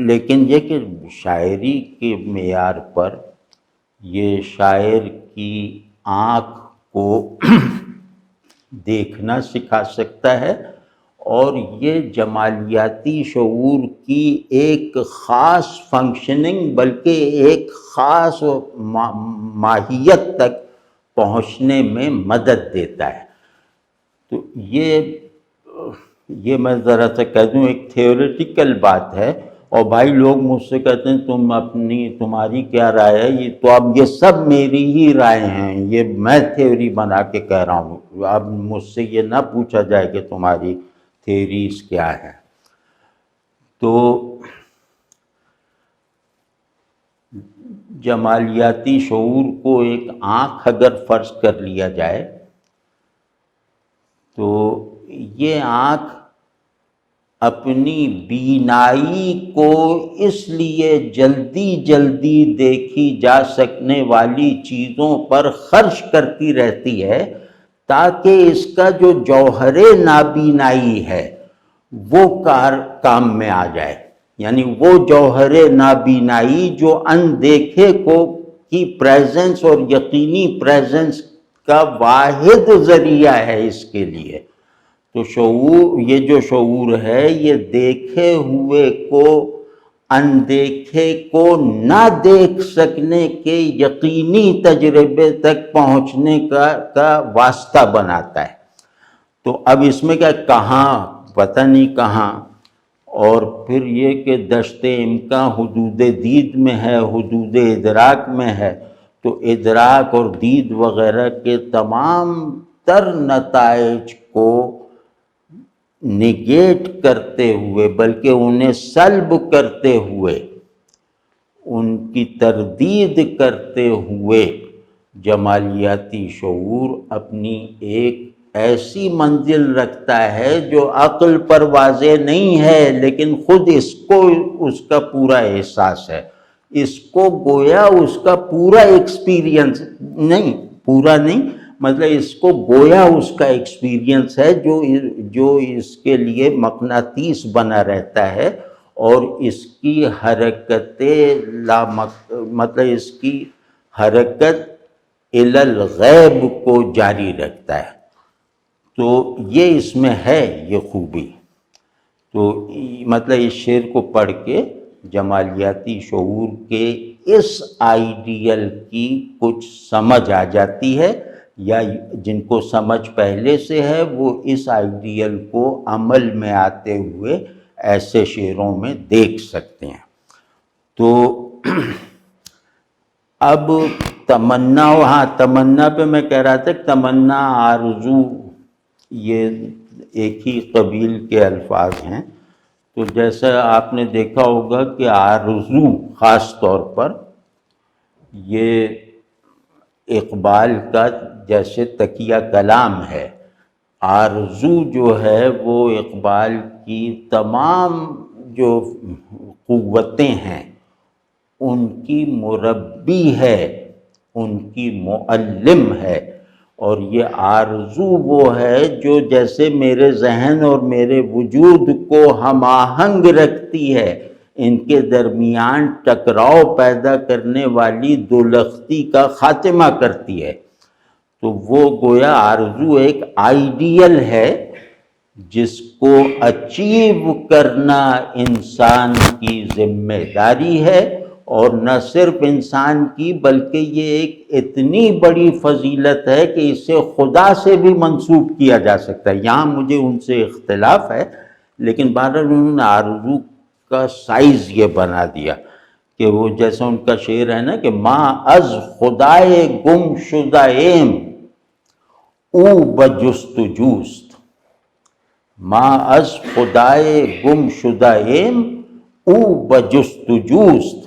لیکن یہ کہ شاعری کے معیار پر یہ شاعر کی آنکھ کو دیکھنا سکھا سکتا ہے، اور یہ جمالیاتی شعور کی ایک خاص فنکشننگ بلکہ ایک خاص ماہیت تک پہنچنے میں مدد دیتا ہے. تو یہ میں ذرا سا کہہ دوں ایک تھیوریٹیکل بات ہے، اور بھائی لوگ مجھ سے کہتے ہیں تمہاری کیا رائے ہے، یہ تو اب یہ سب میری ہی رائے ہیں، یہ میں تھیوری بنا کے کہہ رہا ہوں. اب مجھ سے یہ نہ پوچھا جائے کہ تمہاری تھیوریز کیا ہے. تو جمالیاتی شعور کو ایک آنکھ اگر فرض کر لیا جائے تو یہ آنکھ اپنی بینائی کو اس لیے جلدی جلدی دیکھی جا سکنے والی چیزوں پر خرچ کرتی رہتی ہے تاکہ اس کا جو جوہر نابینائی ہے وہ کام میں آ جائے. یعنی وہ جوہر نابینائی جو اندیکھے کی پریزنس اور یقینی پریزنس کا واحد ذریعہ ہے اس کے لیے. تو شعور، یہ جو شعور ہے، یہ دیکھے ہوئے کو اندیکھے کو نہ دیکھ سکنے کے یقینی تجربے تک پہنچنے کا واسطہ بناتا ہے. تو اب اس میں کیا، کہاں پتہ نہیں کہاں، اور پھر یہ کہ دشت امکان حدود دید میں ہے، حدود ادراک میں ہے. تو ادراک اور دید وغیرہ کے تمام تر نتائج کو نگیٹ کرتے ہوئے بلکہ انہیں سلب کرتے ہوئے، ان کی تردید کرتے ہوئے جمالیاتی شعور اپنی ایک ایسی منزل رکھتا ہے جو عقل پر واضح نہیں ہے، لیکن خود اس کو اس کا پورا احساس ہے. اس کو گویا اس کا پورا ایکسپیرینس نہیں، پورا نہیں مطلب اس کو گویا اس کا ایکسپیرینس ہے جو اس کے لیے مقناطیس بنا رہتا ہے، اور اس کی حرکت مطلب اس کی حرکت الی الغیب کو جاری رکھتا ہے. تو یہ اس میں ہے یہ خوبی. تو مطلب اس شعر کو پڑھ کے جمالیاتی شعور کے اس آئیڈیل کی کچھ سمجھ آ جاتی ہے، یا جن کو سمجھ پہلے سے ہے وہ اس آئیڈیل کو عمل میں آتے ہوئے ایسے شعروں میں دیکھ سکتے ہیں. تو اب تمنا، ہاں تمنا پہ میں کہہ رہا تھا کہ تمنا، آرزو یہ ایک ہی قبیل کے الفاظ ہیں. تو جیسا آپ نے دیکھا ہوگا کہ آرزو خاص طور پر یہ اقبال کا جیسے تکیہ کلام ہے. آرزو جو ہے وہ اقبال کی تمام جو قوتیں ہیں ان کی مربی ہے، ان کی معلم ہے. اور یہ آرزو وہ ہے جو جیسے میرے ذہن اور میرے وجود کو ہم آہنگ رکھتی ہے، ان کے درمیان ٹکراؤ پیدا کرنے والی دولختی کا خاتمہ کرتی ہے۔ تو وہ گویا آرزو ایک آئیڈیل ہے جس کو اچیو کرنا انسان کی ذمہ داری ہے، اور نہ صرف انسان کی بلکہ یہ ایک اتنی بڑی فضیلت ہے کہ اسے خدا سے بھی منسوب کیا جا سکتا ہے۔ یہاں مجھے ان سے اختلاف ہے، لیکن بہرحال انہوں نے آرزو کا سائز یہ بنا دیا کہ وہ جیسا ان کا شعر ہے نا کہ ماں از خدائے گم شدہ ایم او بجستجوست، ماں از خدائے گم شدہ ایم او بجستجوست،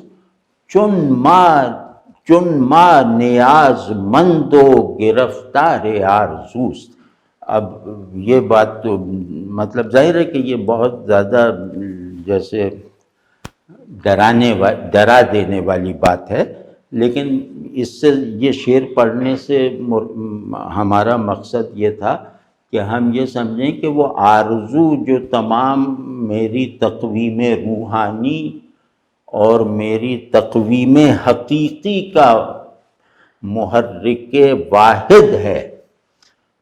چون ما نیاز مند و گرفتار آرزوست۔ اب یہ بات تو مطلب ظاہر ہے کہ یہ بہت زیادہ جیسے ڈرا دینے والی بات ہے، لیکن اس سے یہ شعر پڑھنے سے ہمارا مقصد یہ تھا کہ ہم یہ سمجھیں کہ وہ آرزو جو تمام میری تقویم روحانی اور میری تقویم حقیقی کا محرک واحد ہے،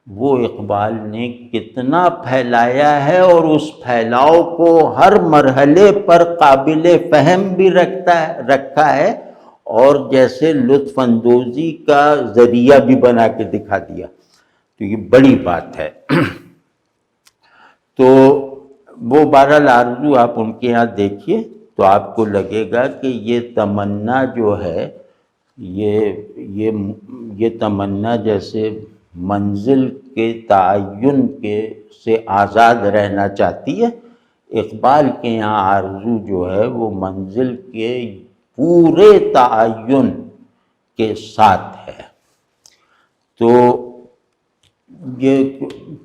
وہ اقبال نے کتنا پھیلایا ہے، اور اس پھیلاؤ کو ہر مرحلے پر قابل فہم بھی رکھا ہے، اور جیسے لطف اندوزی کا ذریعہ بھی بنا کے دکھا دیا۔ تو یہ بڑی بات ہے۔ تو وہ بہرحال آرزو آپ ان کے یہاں دیکھیے تو آپ کو لگے گا کہ یہ تمنا جو ہے یہ تمنا جیسے منزل کے تعین سے آزاد رہنا چاہتی ہے۔ اقبال کے یہاں آرزو جو ہے وہ منزل کے پورے تعین کے ساتھ ہے۔ تو یہ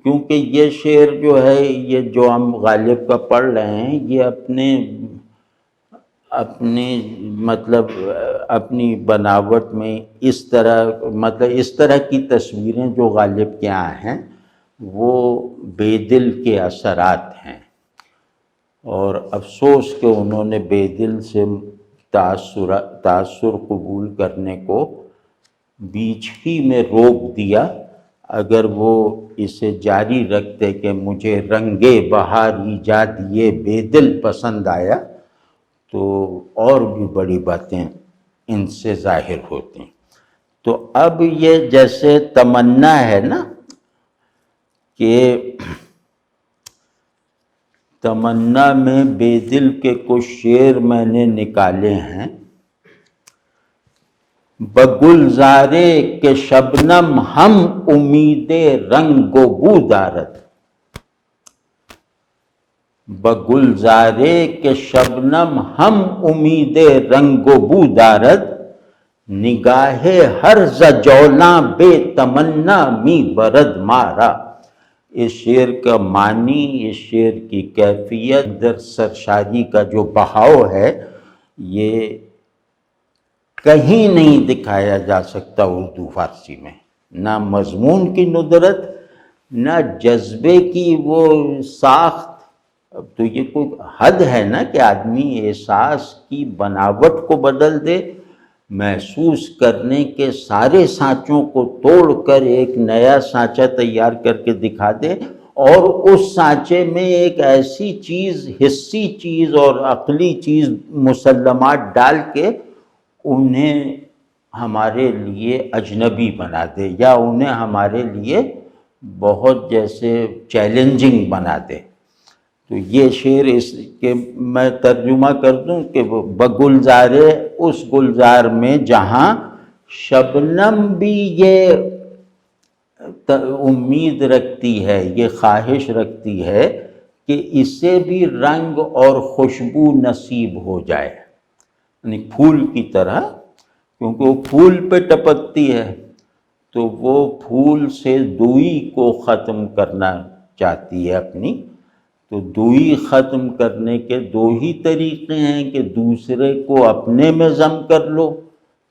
کیونکہ یہ شعر جو ہے یہ جو ہم غالب کا پڑھ رہے ہیں یہ اپنی بناوٹ میں اس طرح کی تصویریں جو غالب کے یہاں ہیں وہ بے دل کے اثرات ہیں، اور افسوس کہ انہوں نے بے دل سے تاثر قبول کرنے کو بیچ ہی میں روک دیا۔ اگر وہ اسے جاری رکھتے کہ مجھے رنگ بہار ایجاد یہ بے دل پسند آیا تو اور بھی بڑی باتیں ان سے ظاہر ہوتی۔ تو اب یہ جیسے تمنا ہے نا کہ تمنا میں بے دل کے کچھ شعر میں نے نکالے ہیں۔ بگلزارے کہ شبنم ہم امید رنگ و بو دارد، بگلزارے کہ شبنم ہم امید رنگ و بو دارد، نگاہ ہر ز جولاں بے تمنا می برد مارا۔ اس شعر کا معنی، اس شعر کی کیفیت، در سرشاری کا جو بہاؤ ہے یہ کہیں نہیں دکھایا جا سکتا اردو فارسی میں، نہ مضمون کی ندرت، نہ جذبے کی وہ ساخت۔ اب تو یہ کوئی حد ہے نا کہ آدمی احساس کی بناوٹ کو بدل دے، محسوس کرنے کے سارے سانچوں کو توڑ کر ایک نیا سانچہ تیار کر کے دکھا دے، اور اس سانچے میں ایک ایسی چیز، حسی چیز اور عقلی چیز، مسلمات ڈال کے انہیں ہمارے لیے اجنبی بنا دے، یا انہیں ہمارے لیے بہت جیسے چیلنجنگ بنا دے۔ تو یہ شعر اس کے میں ترجمہ کر دوں کہ وہ بگلزارے اس گلزار میں جہاں شبنم بھی یہ امید رکھتی ہے، یہ خواہش رکھتی ہے کہ اسے بھی رنگ اور خوشبو نصیب ہو جائے، یعنی پھول کی طرح، کیونکہ وہ پھول پہ ٹپکتی ہے تو وہ پھول سے دوئی کو ختم کرنا چاہتی ہے اپنی۔ تو دوئی ختم کرنے کے دو ہی طریقے ہیں کہ دوسرے کو اپنے میں ضم کر لو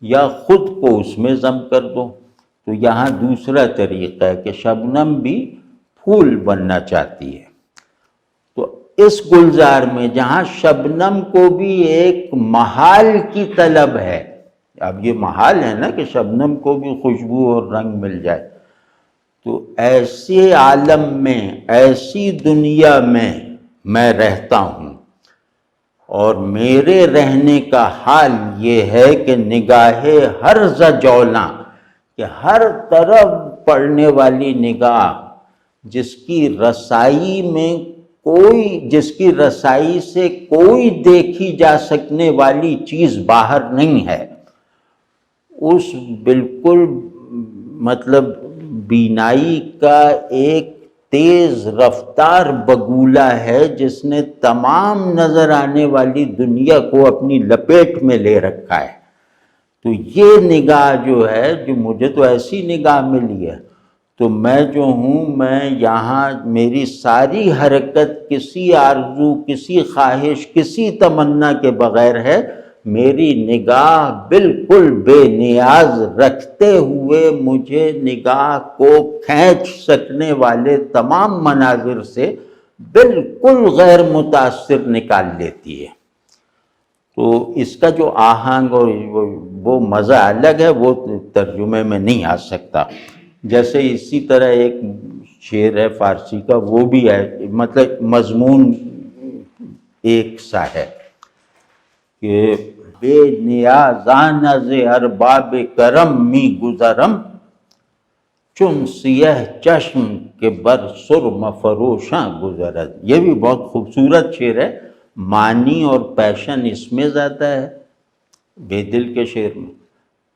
یا خود کو اس میں ضم کر دو۔ تو یہاں دوسرا طریقہ ہے کہ شبنم بھی پھول بننا چاہتی ہے۔ تو اس گلزار میں جہاں شبنم کو بھی ایک محال کی طلب ہے، اب یہ محال ہے نا کہ شبنم کو بھی خوشبو اور رنگ مل جائے، تو ایسے عالم میں، ایسی دنیا میں رہتا ہوں، اور میرے رہنے کا حال یہ ہے کہ نگاہ ہر ز جولاں، کہ ہر طرف پڑنے والی نگاہ، جس کی رسائی سے کوئی دیکھی جا سکنے والی چیز باہر نہیں ہے، اس بالکل مطلب بینائی کا ایک تیز رفتار بگولا ہے جس نے تمام نظر آنے والی دنیا کو اپنی لپیٹ میں لے رکھا ہے۔ تو یہ نگاہ جو ہے، جو مجھے تو ایسی نگاہ ملی ہے، تو میں جو ہوں، میں یہاں میری ساری حرکت کسی آرزو، کسی خواہش، کسی تمنا کے بغیر ہے، میری نگاہ بالکل بے نیاز رکھتے ہوئے مجھے نگاہ کو کھینچ سکنے والے تمام مناظر سے بالکل غیر متاثر نکال لیتی ہے۔ تو اس کا جو آہنگ اور وہ مزہ الگ ہے، وہ ترجمے میں نہیں آ سکتا۔ جیسے اسی طرح ایک شعر ہے فارسی کا، وہ بھی ہے، مطلب مضمون ایک سا ہے کہ بے نیازان ز ارباب کرم می گذرم، چون سیہ چشم کے بر سرم فروشاں گزرد۔ یہ بھی بہت خوبصورت شعر ہے، معنی اور پیشن اس میں زیادہ ہے بے دل کے شعر میں۔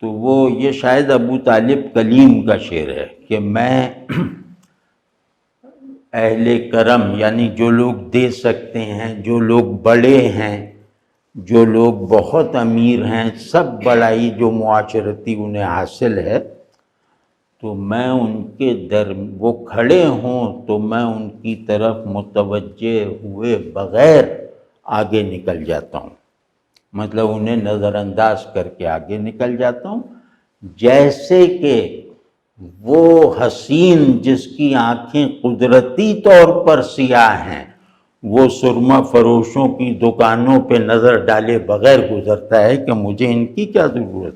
تو وہ یہ شاید ابو طالب کلیم کا شعر ہے کہ میں اہل کرم، یعنی جو لوگ دے سکتے ہیں، جو لوگ بڑے ہیں، جو لوگ بہت امیر ہیں، سب بڑائی جو معاشرتی انہیں حاصل ہے، تو میں ان کے وہ کھڑے ہوں تو میں ان کی طرف متوجہ ہوئے بغیر آگے نکل جاتا ہوں، مطلب انہیں نظر انداز کر کے آگے نکل جاتا ہوں، جیسے کہ وہ حسین جس کی آنکھیں قدرتی طور پر سیاہ ہیں، وہ سرما فروشوں کی دکانوں پہ نظر ڈالے بغیر گزرتا ہے کہ مجھے ان کی کیا ضرورت۔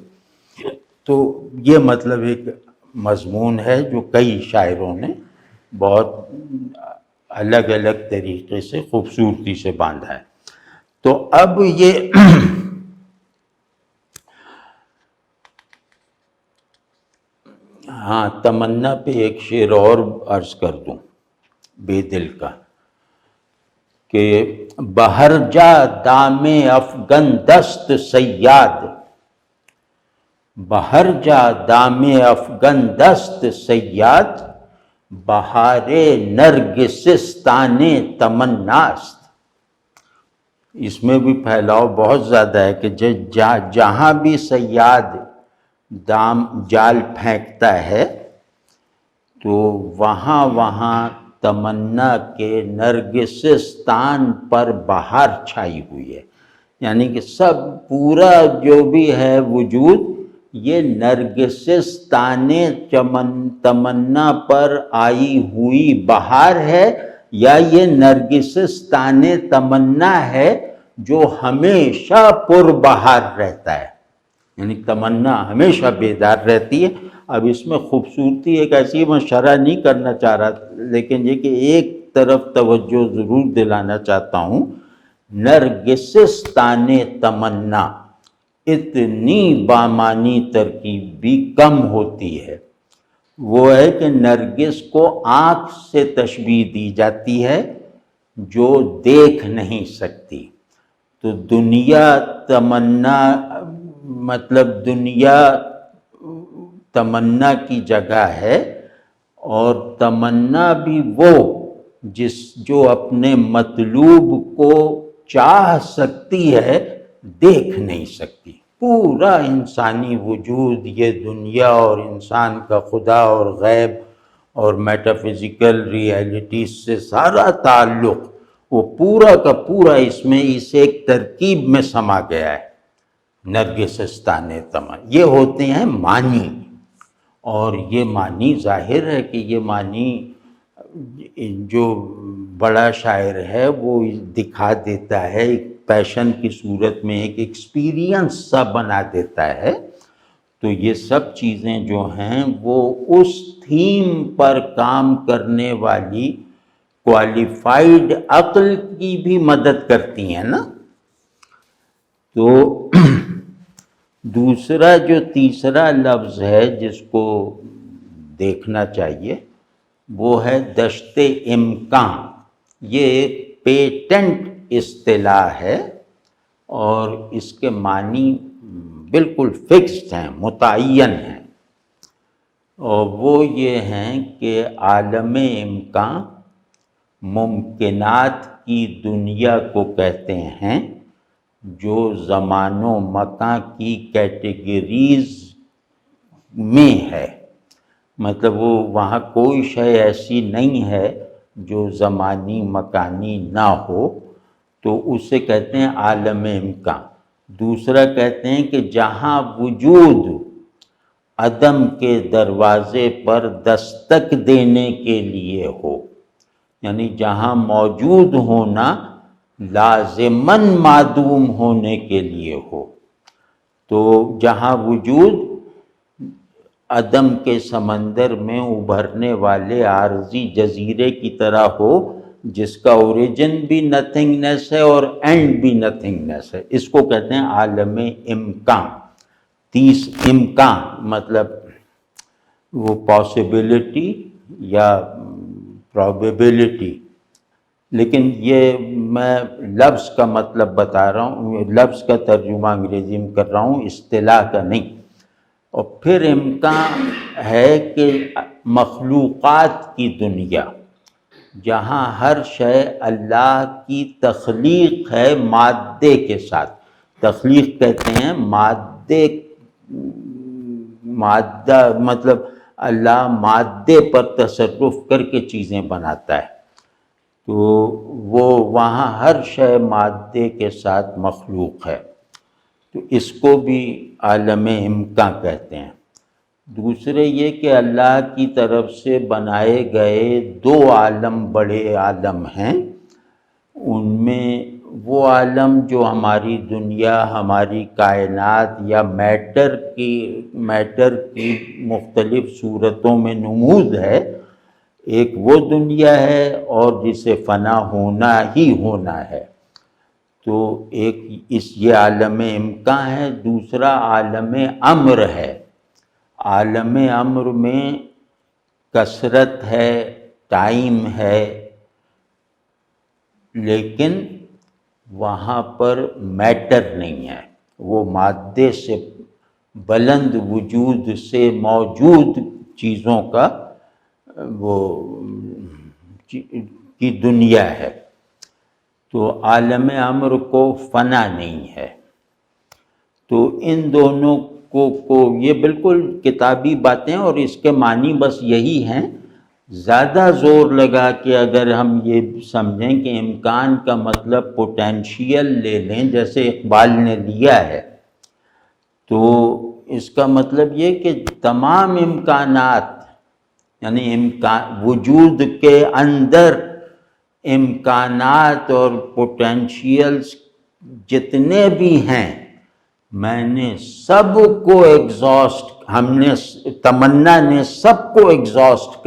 تو یہ مطلب ایک مضمون ہے جو کئی شاعروں نے بہت الگ الگ طریقے سے خوبصورتی سے باندھا ہے۔ تو اب یہ ہاں، تمنا پہ ایک شعر اور عرض کر دوں بے دل کا، کہ بہر جا دام افغن دست صیاد، بہر جا دام افغن دست صیاد، بہار نرگسستان تمناست۔ اس میں بھی پھیلاؤ بہت زیادہ ہے کہ جہاں بھی صیاد جال پھینکتا ہے تو وہاں تمنا کے نرگسستان پر بہار چھائی ہوئی ہے، یعنی کہ سب پورا جو بھی ہے وجود یہ نرگسستان تمنا پر آئی ہوئی بہار ہے، یا یہ نرگسستان تمنا ہے جو ہمیشہ پر بہار رہتا ہے، یعنی تمنا ہمیشہ بیدار رہتی ہے۔ اب اس میں خوبصورتی ایک ایسی، میں شرح نہیں کرنا چاہ رہا، لیکن یہ کہ ایک طرف توجہ ضرور دلانا چاہتا ہوں، نرگسستان تمنا اتنی بامانی ترکیب بھی کم ہوتی ہے۔ وہ ہے کہ نرگس کو آنکھ سے تشبیہ دی جاتی ہے جو دیکھ نہیں سکتی، تو دنیا تمنا، مطلب دنیا تمنا کی جگہ ہے، اور تمنا بھی وہ جو اپنے مطلوب کو چاہ سکتی ہے، دیکھ نہیں سکتی۔ پورا انسانی وجود، یہ دنیا اور انسان کا خدا اور غیب اور میٹافزیکل ریئلٹیز سے سارا تعلق، وہ پورا کا پورا اس میں اس ایک ترکیب میں سما گیا ہے، نرگسستان تمنا۔ یہ ہوتے ہیں معنی، اور یہ معنی ظاہر ہے کہ یہ معنی جو بڑا شاعر ہے، وہ دکھا دیتا ہے ایک پیشن کی صورت میں، ایک ایکسپیرینس سا بنا دیتا ہے۔ تو یہ سب چیزیں جو ہیں وہ اس تھیم پر کام کرنے والی کوالیفائڈ عقل کی بھی مدد کرتی ہیں نا۔ تو دوسرا جو تیسرا لفظ ہے جس کو دیکھنا چاہیے وہ ہے دشت امکان۔ یہ ایک پیٹنٹ اصطلاح ہے اور اس کے معنی بالکل فکسڈ ہیں، متعین ہیں، اور وہ یہ ہیں کہ عالم امکان ممکنات کی دنیا کو کہتے ہیں جو زمان و مکان کی کیٹیگریز میں ہے۔ مطلب وہ وہاں کوئی شے ایسی نہیں ہے جو زمانی مکانی نہ ہو، تو اسے کہتے ہیں عالم امکان۔ دوسرا کہتے ہیں کہ جہاں وجود عدم کے دروازے پر دستک دینے کے لیے ہو، یعنی جہاں موجود ہونا لازماً معدوم ہونے کے لیے ہو۔ تو جہاں وجود عدم کے سمندر میں ابھرنے والے عارضی جزیرے کی طرح ہو، جس کا اوریجن بھی نتھنگنیس ہے اور اینڈ بھی نتھنگنیس ہے، اس کو کہتے ہیں عالم امکان۔ امکان مطلب وہ پاسبلٹی یا پرابیبلٹی، لیکن یہ میں لفظ کا مطلب بتا رہا ہوں، لفظ کا ترجمہ انگریزی میں کر رہا ہوں، اصطلاح کا نہیں۔ اور پھر امکان ہے کہ مخلوقات کی دنیا، جہاں ہر شے اللہ کی تخلیق ہے مادے کے ساتھ۔ تخلیق کہتے ہیں مادہ مطلب اللہ مادے پر تصرف کر کے چیزیں بناتا ہے، تو وہ وہاں ہر شے مادے کے ساتھ مخلوق ہے، تو اس کو بھی عالم امکان کہتے ہیں۔ دوسرے یہ کہ اللہ کی طرف سے بنائے گئے دو عالم بڑے عالم ہیں، ان میں وہ عالم جو ہماری دنیا، ہماری کائنات یا میٹر کی مختلف صورتوں میں نمود ہے، ایک وہ دنیا ہے اور جسے فنا ہونا ہی ہونا ہے۔ تو ایک یہ عالم امکان ہے۔ دوسرا عالم امر ہے۔ عالم امر میں کثرت ہے، ٹائم ہے، لیکن وہاں پر میٹر نہیں ہے، وہ مادے سے بلند وجود سے موجود چیزوں کا وہ کی دنیا ہے۔ تو عالم امر کو فنا نہیں ہے۔ تو ان دونوں کو یہ بالکل کتابی باتیں، اور اس کے معنی بس یہی ہیں۔ زیادہ زور لگا کہ اگر ہم یہ سمجھیں کہ امکان کا مطلب پوٹینشیل لے لیں جیسے اقبال نے لیا ہے، تو اس کا مطلب یہ کہ تمام امکانات، یعنی وجود کے اندر امکانات اور پوٹینشیلز جتنے بھی ہیں، میں نے سب کو ہم نے تمنا نے سب کو ایگزاسٹ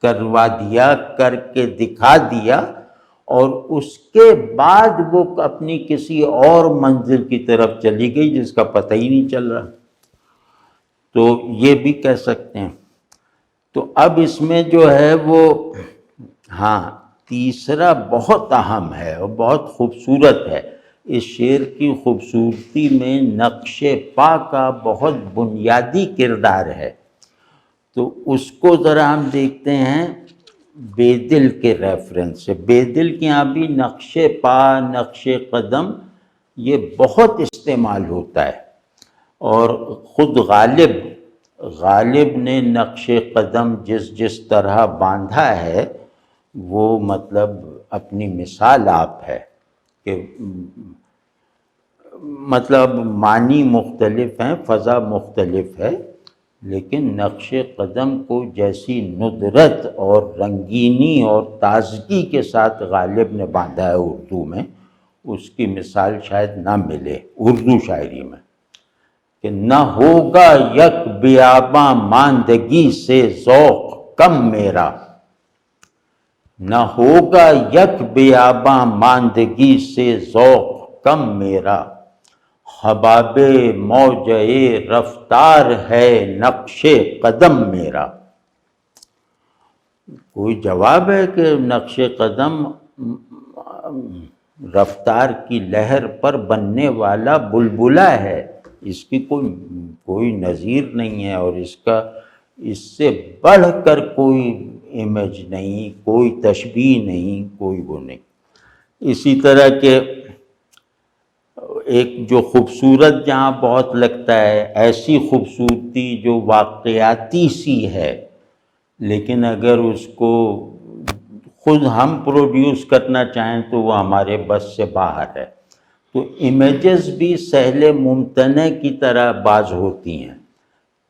کروا دیا، کر کے دکھا دیا، اور اس کے بعد وہ اپنی کسی اور منزل کی طرف چلی گئی جس کا پتہ ہی نہیں چل رہا۔ تو یہ بھی کہہ سکتے ہیں۔ تو اب اس میں جو ہے وہ تیسرا بہت اہم ہے اور بہت خوبصورت ہے۔ اس شعر کی خوبصورتی میں نقش پا کا بہت بنیادی کردار ہے۔ تو اس کو ذرا ہم دیکھتے ہیں بے دل کے ریفرنس سے۔ بے دل کے یہاں بھی نقش پا، نقش قدم یہ بہت استعمال ہوتا ہے، اور خود غالب نے نقش قدم جس طرح باندھا ہے وہ مطلب اپنی مثال آپ ہے کہ مطلب معنی مختلف ہیں، فضا مختلف ہے، لیکن نقش قدم کو جیسی ندرت اور رنگینی اور تازگی کے ساتھ غالب نے باندھا ہے اردو میں، اس کی مثال شاید نہ ملے اردو شاعری میں، کہ نہ ہوگا یک بیاباں ماندگی سے ذوق کم میرا، نہ ہوگا یک بیاباں ماندگی سے ذوق کم میرا، حباب موجۂ رفتار ہے نقش قدم میرا۔ کوئی جواب ہے کہ نقش قدم رفتار کی لہر پر بننے والا بلبلہ ہے، اس کی کوئی نظیر نہیں ہے، اور اس سے بڑھ کر کوئی امیج نہیں، کوئی تشبیہ نہیں، کوئی وہ نہیں۔ اسی طرح کہ ایک جو خوبصورت جہاں بہت لگتا ہے، ایسی خوبصورتی جو واقعاتی سی ہے، لیکن اگر اس کو خود ہم پروڈیوس کرنا چاہیں تو وہ ہمارے بس سے باہر ہے۔ تو امیجز بھی سہل ممتنع کی طرح بعض ہوتی ہیں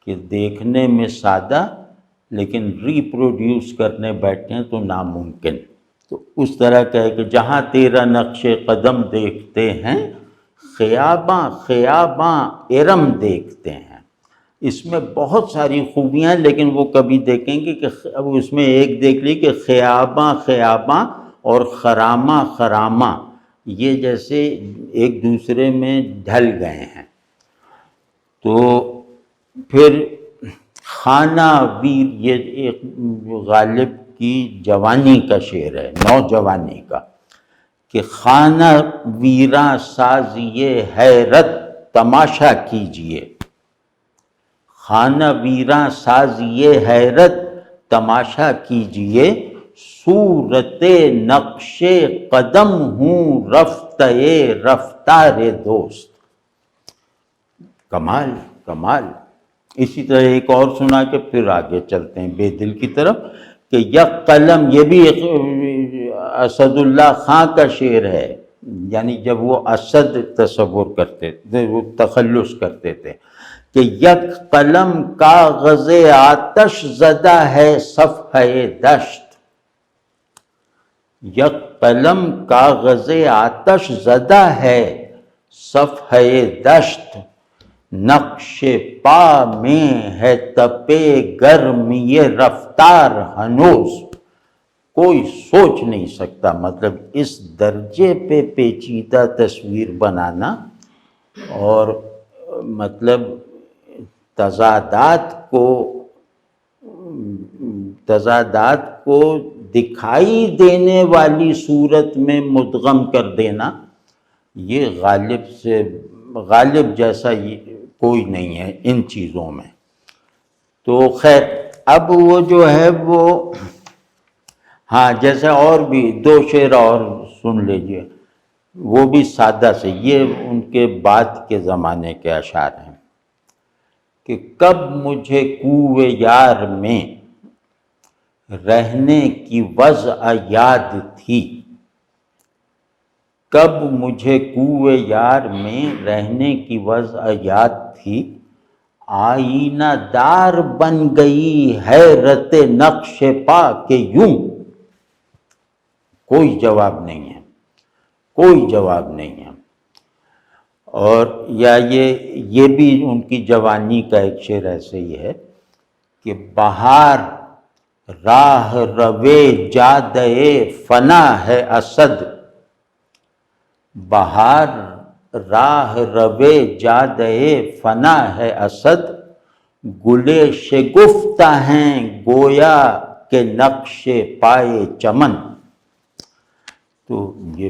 کہ دیکھنے میں سادہ لیکن ری پروڈیوس کرنے بیٹھیں تو ناممکن۔ تو اس طرح کا ہے کہ جہاں تیرا نقش قدم دیکھتے ہیں، خیاباں خیاباں ارم دیکھتے ہیں۔ اس میں بہت ساری خوبیاں ہیں، لیکن وہ کبھی دیکھیں گے کہ اب اس میں ایک دیکھ لی کہ خیاباں خیاباں اور خرامہ خرامہ یہ جیسے ایک دوسرے میں ڈھل گئے ہیں۔ تو پھر خانہ ویر، یہ ایک غالب کی جوانی کا شعر ہے، نوجوانی کا، کہ خانہ ویراں سازیے حیرت تماشا کیجئے، خانہ ویراں سازیے حیرت تماشا کیجئے، صورت نقش قدم ہوں رفتہ رفتار دوست۔ کمال کمال۔ اسی طرح ایک اور سنا کے پھر آگے چلتے ہیں بے دل کی طرف، کہ یک قلم، یہ بھی اسد اللہ خاں کا شعر ہے، یعنی جب وہ اسد تصور کرتے تھے، وہ تخلص کرتے تھے، کہ یک قلم کاغذ آتش زدہ ہے صفحہ دشت، یک قلم کاغذ آتش زدہ ہے صفحہ دشت، نقش پا میں ہے تپے گرمی رفتار ہنوز۔ کوئی سوچ نہیں سکتا، مطلب اس درجے پہ پیچیدہ تصویر بنانا، اور مطلب تضادات کو دکھائی دینے والی صورت میں مدغم کر دینا، یہ غالب جیسا کوئی نہیں ہے ان چیزوں میں۔ تو خیر، اب وہ جو ہے وہ، ہاں جیسے اور بھی دو شعر اور سن لیجئے، وہ بھی سادہ سے، یہ ان کے بعد کے زمانے کے اشعار ہیں، کہ کب مجھے کوہ یار میں رہنے کی وضع یاد تھی، کب مجھے کوہ یار میں رہنے کی وضع یاد تھی، آئینہ دار بن گئی حیرت نقش پا کے یوں۔ کوئی جواب نہیں ہے، کوئی جواب نہیں ہے۔ اور یا یہ بھی ان کی جوانی کا ایک شعر ایسے ہی ہے، کہ بہار راہ روے جادے فنا ہے اسد، بہار راہ روے جادے فنا ہے اسد، گلے شگفتہ ہیں گویا کہ نقش پائے چمن۔ تو یہ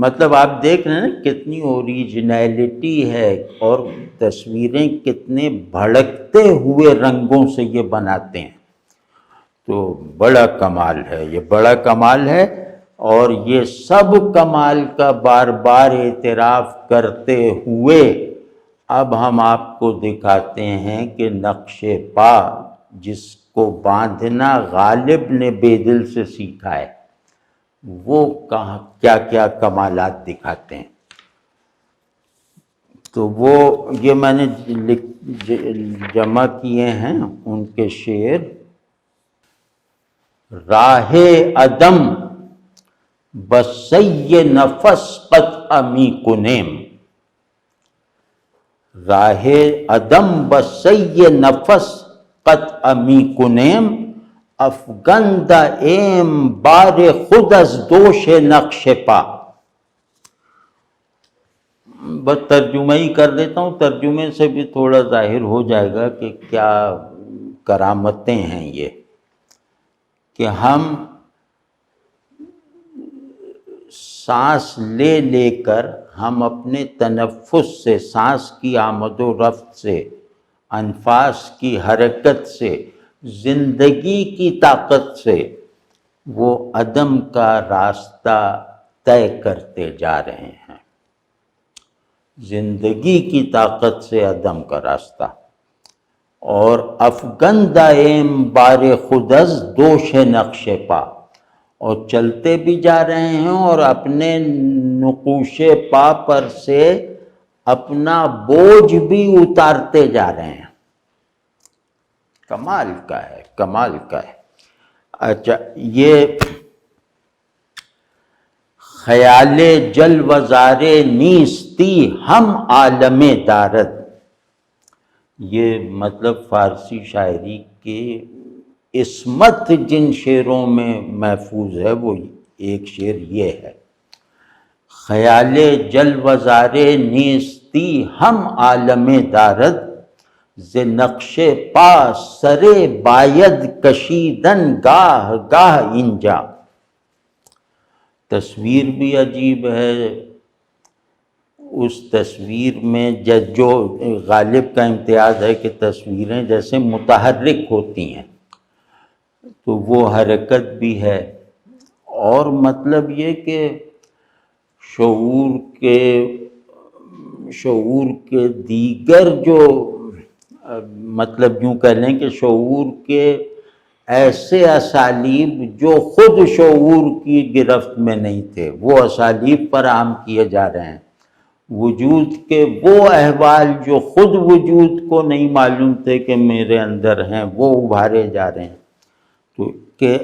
مطلب آپ دیکھ رہے ہیں نا کتنی اوریجنیلٹی ہے، اور تصویریں کتنے بھڑکتے ہوئے رنگوں سے یہ بناتے ہیں۔ تو بڑا کمال ہے، یہ بڑا کمال ہے، اور یہ سب کمال کا بار بار اعتراف کرتے ہوئے اب ہم آپ کو دکھاتے ہیں کہ نقش پا جس کو باندھنا غالب نے بے دل سے سیکھا ہے، وہ کیا کیا کمالات دکھاتے ہیں۔ تو وہ یہ میں نے جمع کیے ہیں ان کے شعر. راہ عدم بسی نفس قطع می کنیم، راہ عدم بسی نفس قطع می کنیم، افگندہ ایم بار خود از دوش نقش پا. بس ترجمہ ہی کر دیتا ہوں، ترجمے سے بھی تھوڑا ظاہر ہو جائے گا کہ کیا کرامتیں ہیں یہ، کہ ہم سانس لے لے کر، ہم اپنے تنفس سے، سانس کی آمد و رفت سے، انفاس کی حرکت سے، زندگی کی طاقت سے وہ عدم کا راستہ طے کرتے جا رہے ہیں. زندگی کی طاقت سے عدم کا راستہ. اور افگندہ ایم بار خودز دوش نقش پا، اور چلتے بھی جا رہے ہیں اور اپنے نقوش پا پر سے اپنا بوجھ بھی اتارتے جا رہے ہیں. کمال کا ہے، کمال کا ہے. اچھا، یہ خیال جلوزار نیستی ہم عالم دارد، یہ مطلب فارسی شاعری کے عصمت جن شعروں میں محفوظ ہے وہ ایک شعر یہ ہے. خیال جلوزار نیستی ہم عالم دارد، ز نقش پا سر باید کشیدن گاہ گاہ اینجا. تصویر بھی عجیب ہے. اس تصویر میں جو غالب کا امتیاز ہے کہ تصویریں جیسے متحرک ہوتی ہیں، تو وہ حرکت بھی ہے. اور مطلب یہ کہ شعور کے دیگر جو مطلب یوں کہہ لیں کہ شعور کے ایسے اسالیب جو خود شعور کی گرفت میں نہیں تھے، وہ اسالیب پر عام کیے جا رہے ہیں. وجود کے وہ احوال جو خود وجود کو نہیں معلوم تھے کہ میرے اندر ہیں، وہ ابھارے جا رہے ہیں. تو کہ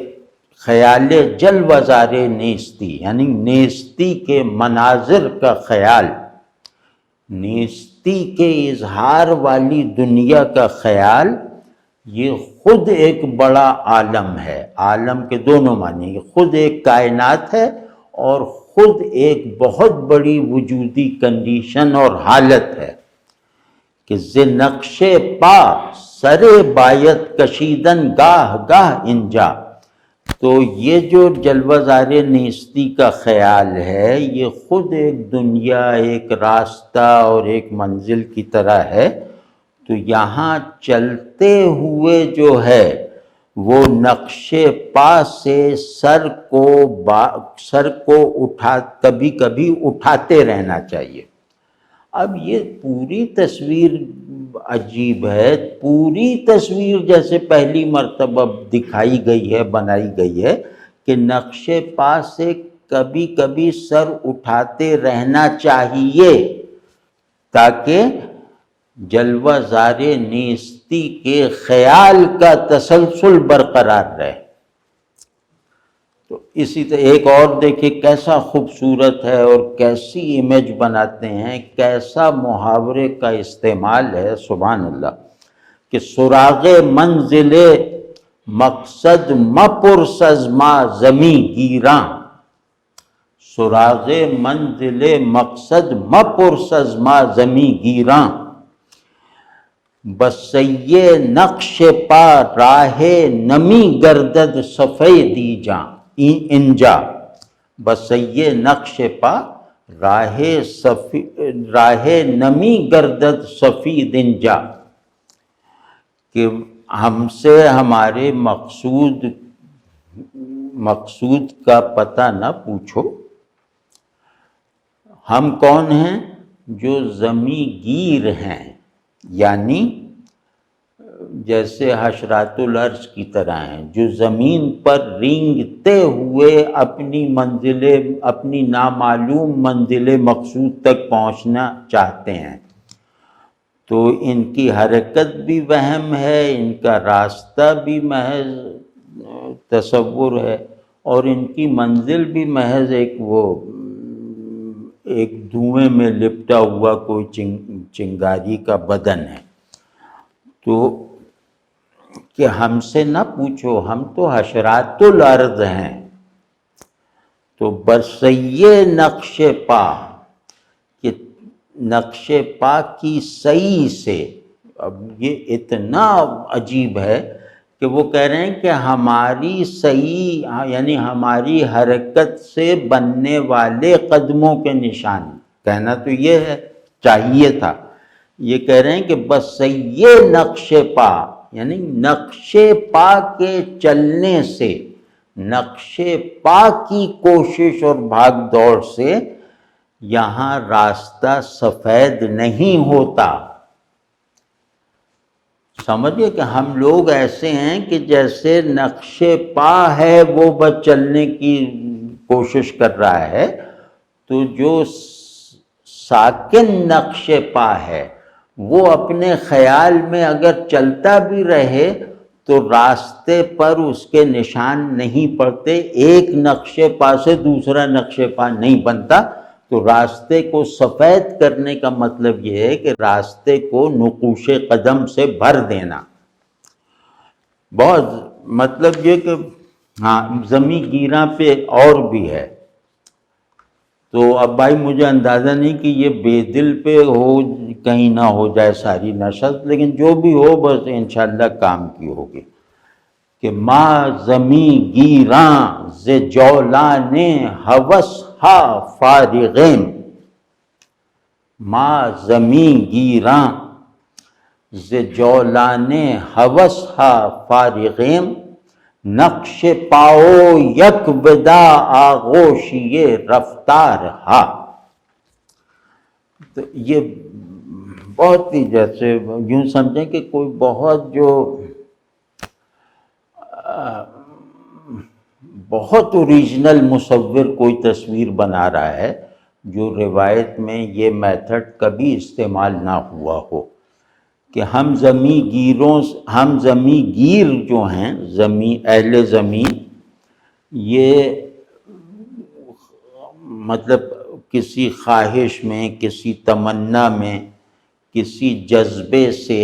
خیال جلوزار نیستی، یعنی نیستی کے مناظر کا خیال، نیستی کے اظہار والی دنیا کا خیال، یہ خود ایک بڑا عالم ہے. عالم کے دونوں معنی، یہ خود ایک کائنات ہے اور خود ایک بہت بڑی وجودی کنڈیشن اور حالت ہے کہ ز نقش پا سر باید کشیدن گاہ گاہ انجا. تو یہ جو جلوزار نیستی کا خیال ہے، یہ خود ایک دنیا، ایک راستہ اور ایک منزل کی طرح ہے. تو یہاں چلتے ہوئے جو ہے وہ نقش پا سے سر کو کبھی کبھی اٹھاتے رہنا چاہیے. اب یہ پوری تصویر عجیب ہے. پوری تصویر جیسے پہلی مرتبہ دکھائی گئی ہے، بنائی گئی ہے کہ نقش پا سے کبھی کبھی سر اٹھاتے رہنا چاہیے تاکہ جلوزار نیستی کے خیال کا تسلسل برقرار رہے. تو اسی طرح ایک اور دیکھیں کیسا خوبصورت ہے اور کیسی امیج بناتے ہیں، کیسا محاورے کا استعمال ہے، سبحان اللہ. کہ سراغ منزل مقصد مپرس از ما زمیں گیراں، سراغ منزل مقصد مپرس از ما زمیں گیراں، بسی نقش پا راہ نمی گردد سفیدی جاں انجا. بسی نقش پا راہ نمی گردد سفید انجا، کہ ہم سے ہمارے مقصود کا پتہ نہ پوچھو. ہم کون ہیں؟ جو زمیں گیر ہیں، یعنی جیسے حشرات الارض کی طرح ہیں، جو زمین پر رینگتے ہوئے اپنی نامعلوم منزل مقصود تک پہنچنا چاہتے ہیں. تو ان کی حرکت بھی وہم ہے، ان کا راستہ بھی محض تصور ہے، اور ان کی منزل بھی محض ایک دھوئیں میں لپٹا ہوا کوئی چنگاری کا بدن ہے۔ تو کہ ہم سے نہ پوچھو، ہم تو حشرات الارض ہیں۔ تو برسیے نقش پا، کہ نقش پا کی سعی سے، اب یہ اتنا عجیب ہے کہ وہ کہہ رہے ہیں کہ ہماری سعی یعنی ہماری حرکت سے بننے والے قدموں کے نشان، کہنا تو یہ ہے، چاہیے تھا، یہ کہہ رہے ہیں کہ بس یہ نقش پا، یعنی نقش پا کے چلنے سے، نقش پا کی کوشش اور بھاگ دوڑ سے یہاں راستہ سفید نہیں ہوتا۔ سمجھے کہ ہم لوگ ایسے ہیں کہ جیسے نقش پا ہے وہ بس چلنے کی کوشش کر رہا ہے، تو جو ساکن نقش پا ہے وہ اپنے خیال میں اگر چلتا بھی رہے تو راستے پر اس کے نشان نہیں پڑتے، ایک نقش پا سے دوسرا نقش پا نہیں بنتا۔ تو راستے کو سفید کرنے کا مطلب یہ ہے کہ راستے کو نقوش قدم سے بھر دینا۔ بہت مطلب یہ کہ ہاں زمیں گیراں پہ اور بھی ہے، تو اب بھائی مجھے اندازہ نہیں کہ یہ بے دل پہ ہو، کہیں نہ ہو جائے ساری نشست، لیکن جو بھی ہو بس انشاءاللہ کام کی ہوگی کہ ما زمیں گیراں ز جولان ہوس ہا فارغیم، ما زمیں گیراں ز جولان ہوس ہا فارغیم، نقش پاؤ یک ودا آغوشی رفتار ہا۔ تو یہ بہت ہی جیسے یوں سمجھیں کہ کوئی بہت جو بہت اوریجنل مصور کوئی تصویر بنا رہا ہے جو روایت میں یہ میتھڈ کبھی استعمال نہ ہوا ہو، کہ ہم زمیں گیر جو ہیں، اہل زمین، یہ مطلب کسی خواہش میں، کسی تمنا میں، کسی جذبے سے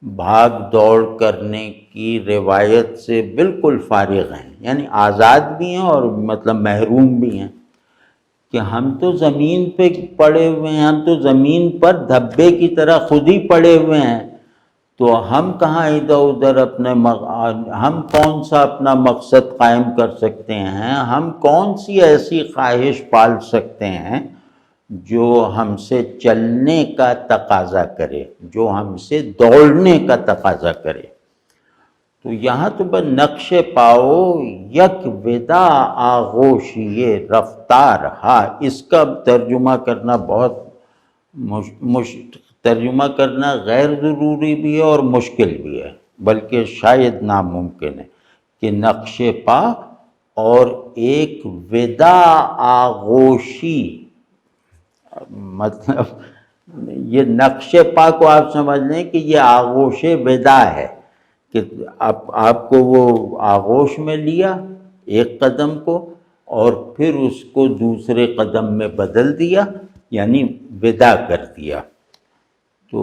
بھاگ دوڑ کرنے کی روایت سے بالکل فارغ ہیں، یعنی آزاد بھی ہیں اور مطلب محروم بھی ہیں، کہ ہم تو زمین پہ پڑے ہوئے ہیں، ہم تو زمین پر دھبے کی طرح خود ہی پڑے ہوئے ہیں، تو ہم کہاں ادھر ادھر ہم کون سا اپنا مقصد قائم کر سکتے ہیں، ہم کون سی ایسی خواہش پال سکتے ہیں جو ہم سے چلنے کا تقاضا کرے، جو ہم سے دوڑنے کا تقاضا کرے۔ تو یہاں تو بس نقش پاؤ یک ودا آغوشی رفتار ہا، اس کا ترجمہ کرنا بہت ترجمہ کرنا غیر ضروری بھی ہے اور مشکل بھی ہے، بلکہ شاید ناممکن ہے، کہ نقش پا اور ایک ودا آغوشی، مطلب یہ نقش پا کو آپ سمجھ لیں کہ یہ آغوش ودا ہے، کہ آپ کو وہ آغوش میں لیا ایک قدم کو اور پھر اس کو دوسرے قدم میں بدل دیا، یعنی ودا کر دیا۔ تو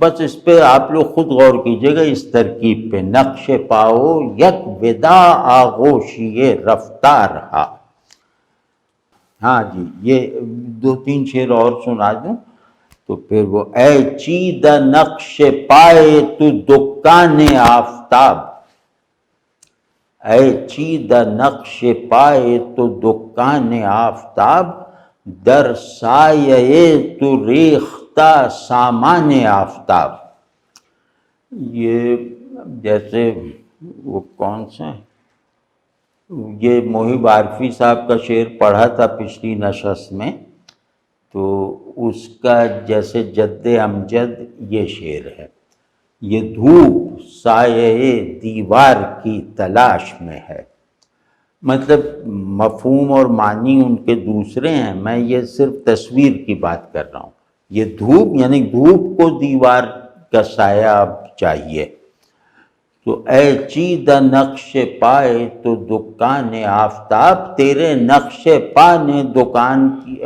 بس اس پہ آپ لوگ خود غور کیجئے گا، اس ترکیب پہ، نقش پاؤ یک ودا آغوشی رفتار ہا۔ ہاں جی، یہ 2-3 شعر اور سنا دوں تو پھر وہ اے چید نقش پائے تو دکان آفتاب، اے چید نقش پائے تو دکان آفتاب، در سایہ تو ریختہ سامان آفتاب۔ یہ جیسے وہ کون سا یہ محب عارفی صاحب کا شعر پڑھا تھا پچھلی نشست میں، تو اس کا جیسے جد امجد یہ شعر ہے، یہ دھوپ سایہ دیوار کی تلاش میں ہے۔ مطلب مفہوم اور معنی ان کے دوسرے ہیں، میں یہ صرف تصویر کی بات کر رہا ہوں یہ دھوپ یعنی دھوپ کو دیوار کا سایہ اب چاہیے. تو اے چیدہ نقش پائے تو دکان آفتاب، تیرے نقش پا نے دکان کی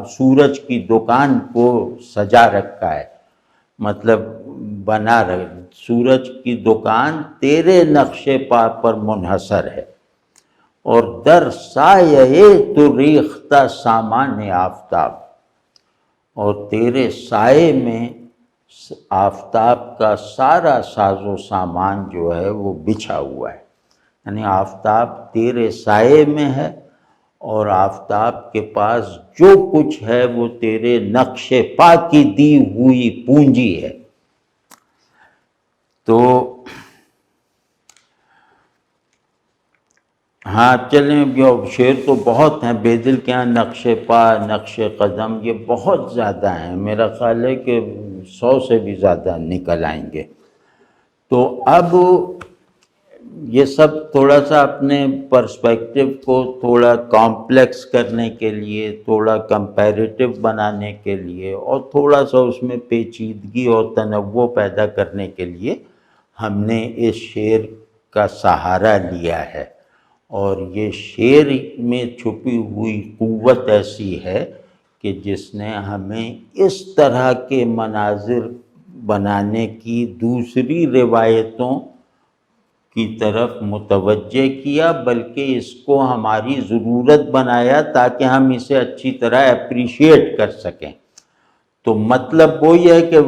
سورج کی دکان کو سجا رکھا ہے، مطلب بنا رہے. سورج کی دکان تیرے نقش پا پر منحصر ہے. اور در سایہ تو ریختہ سامان آفتاب، اور تیرے سائے میں آفتاب کا سارا ساز و سامان جو ہے وہ بچھا ہوا ہے. یعنی آفتاب تیرے سائے میں ہے، اور آفتاب کے پاس جو کچھ ہے وہ تیرے نقش پا کی دی ہوئی پونجی ہے. تو ہاں چلیں، شعر تو بہت ہیں. بے دل کے یہاں نقش پا، نقش قدم، یہ بہت زیادہ ہیں. میرا خیال ہے کہ 100 سے بھی زیادہ نکل آئیں گے. تو اب یہ سب تھوڑا سا اپنے پرسپیکٹیو کو تھوڑا کمپلیکس کرنے کے لیے، تھوڑا کمپیریٹیو بنانے کے لیے، اور تھوڑا سا اس میں پیچیدگی اور تنوع پیدا کرنے کے لیے ہم نے اس شعر کا سہارا لیا ہے. اور یہ شعر میں چھپی ہوئی قوت ایسی ہے کہ جس نے ہمیں اس طرح کے مناظر بنانے کی دوسری روایتوں کی طرف متوجہ کیا، بلکہ اس کو ہماری ضرورت بنایا تاکہ ہم اسے اچھی طرح اپریشیٹ کر سکیں. تو مطلب وہی ہے کہ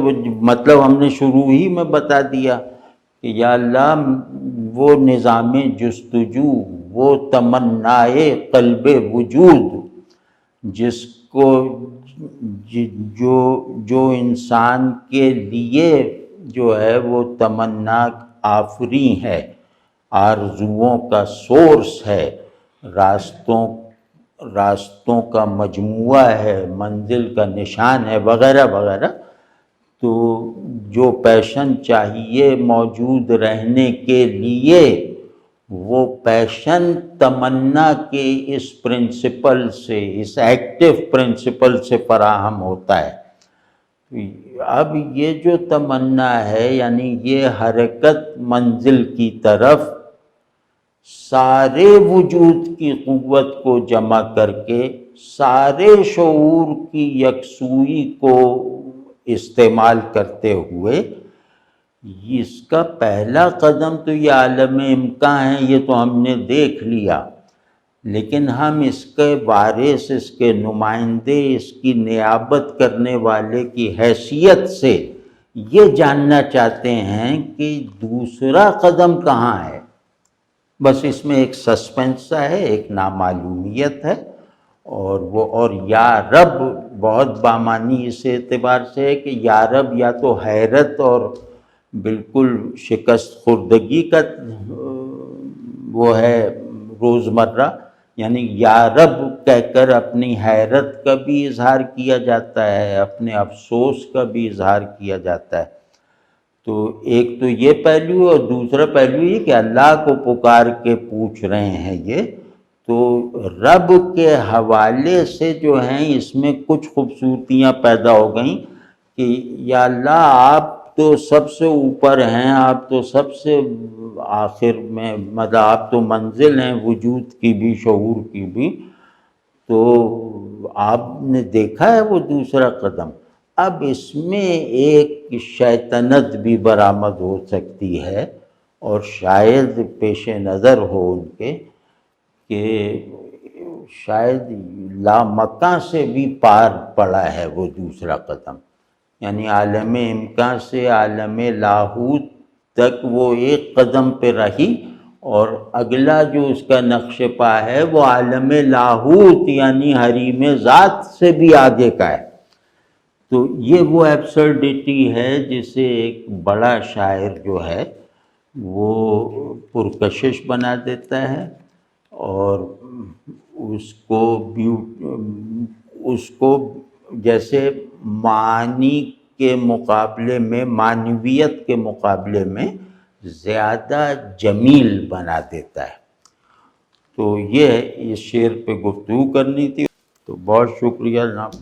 مطلب ہم نے شروع ہی میں بتا دیا کہ یا اللہ وہ نظام جستجو، وہ تمنائے قلب وجود جس کو جو انسان کے لیے جو ہے وہ تمنا آفری ہے، آرزوؤں کا سورس ہے، راستوں کا مجموعہ ہے، منزل کا نشان ہے، وغیرہ وغیرہ. تو جو پیشن چاہیے موجود رہنے کے لیے، وہ پیشن تمنا کے اس پرنسپل سے، اس ایکٹیو پرنسپل سے فراہم ہوتا ہے. اب یہ جو تمنا ہے یعنی یہ حرکت منزل کی طرف سارے وجود کی قوت کو جمع کر کے، سارے شعور کی یکسوئی کو استعمال کرتے ہوئے، اس کا پہلا قدم تو یہ عالم امکان ہے، یہ تو ہم نے دیکھ لیا. لیکن ہم اس کے وارث، اس کے نمائندے، اس کی نیابت کرنے والے کی حیثیت سے یہ جاننا چاہتے ہیں کہ دوسرا قدم کہاں ہے. بس اس میں ایک سسپنس ہے، ایک نامعلومیت ہے. اور یا رب بہت بامانی اس اعتبار سے ہے کہ یا رب یا تو حیرت اور بالکل شکست خوردگی کا وہ ہے روزمرہ، یعنی یا رب کہہ کر اپنی حیرت کا بھی اظہار کیا جاتا ہے، اپنے افسوس کا بھی اظہار کیا جاتا ہے. تو ایک تو یہ پہلو، اور دوسرا پہلو یہ کہ اللہ کو پکار کے پوچھ رہے ہیں یہ. تو رب کے حوالے سے جو ہیں اس میں کچھ خوبصورتیاں پیدا ہو گئیں کہ یا اللہ آپ تو سب سے اوپر ہیں، آپ تو سب سے آخر میں، مطلب آپ تو منزل ہیں وجود کی بھی، شعور کی بھی. تو آپ نے دیکھا ہے وہ دوسرا قدم. اب اس میں ایک شیطنت بھی برآمد ہو سکتی ہے، اور شاید پیش نظر ہو ان کے کہ شاید لامکاں سے بھی پار پڑا ہے وہ دوسرا قدم. یعنی عالم امکان سے عالم لاہوت تک وہ ایک قدم پہ رہی، اور اگلا جو اس کا نقش پا ہے وہ عالم لاہوت یعنی حریم ذات سے بھی آگے کا ہے. تو یہ وہ ایبسرڈیٹی ہے جسے ایک بڑا شاعر جو ہے وہ پرکشش بنا دیتا ہے، اور اس کو جیسے معانی کے مقابلے میں، معنویت کے مقابلے میں زیادہ جمیل بنا دیتا ہے. تو یہ اس شعر پہ گفتگو کرنی تھی. تو بہت شکریہ جناب.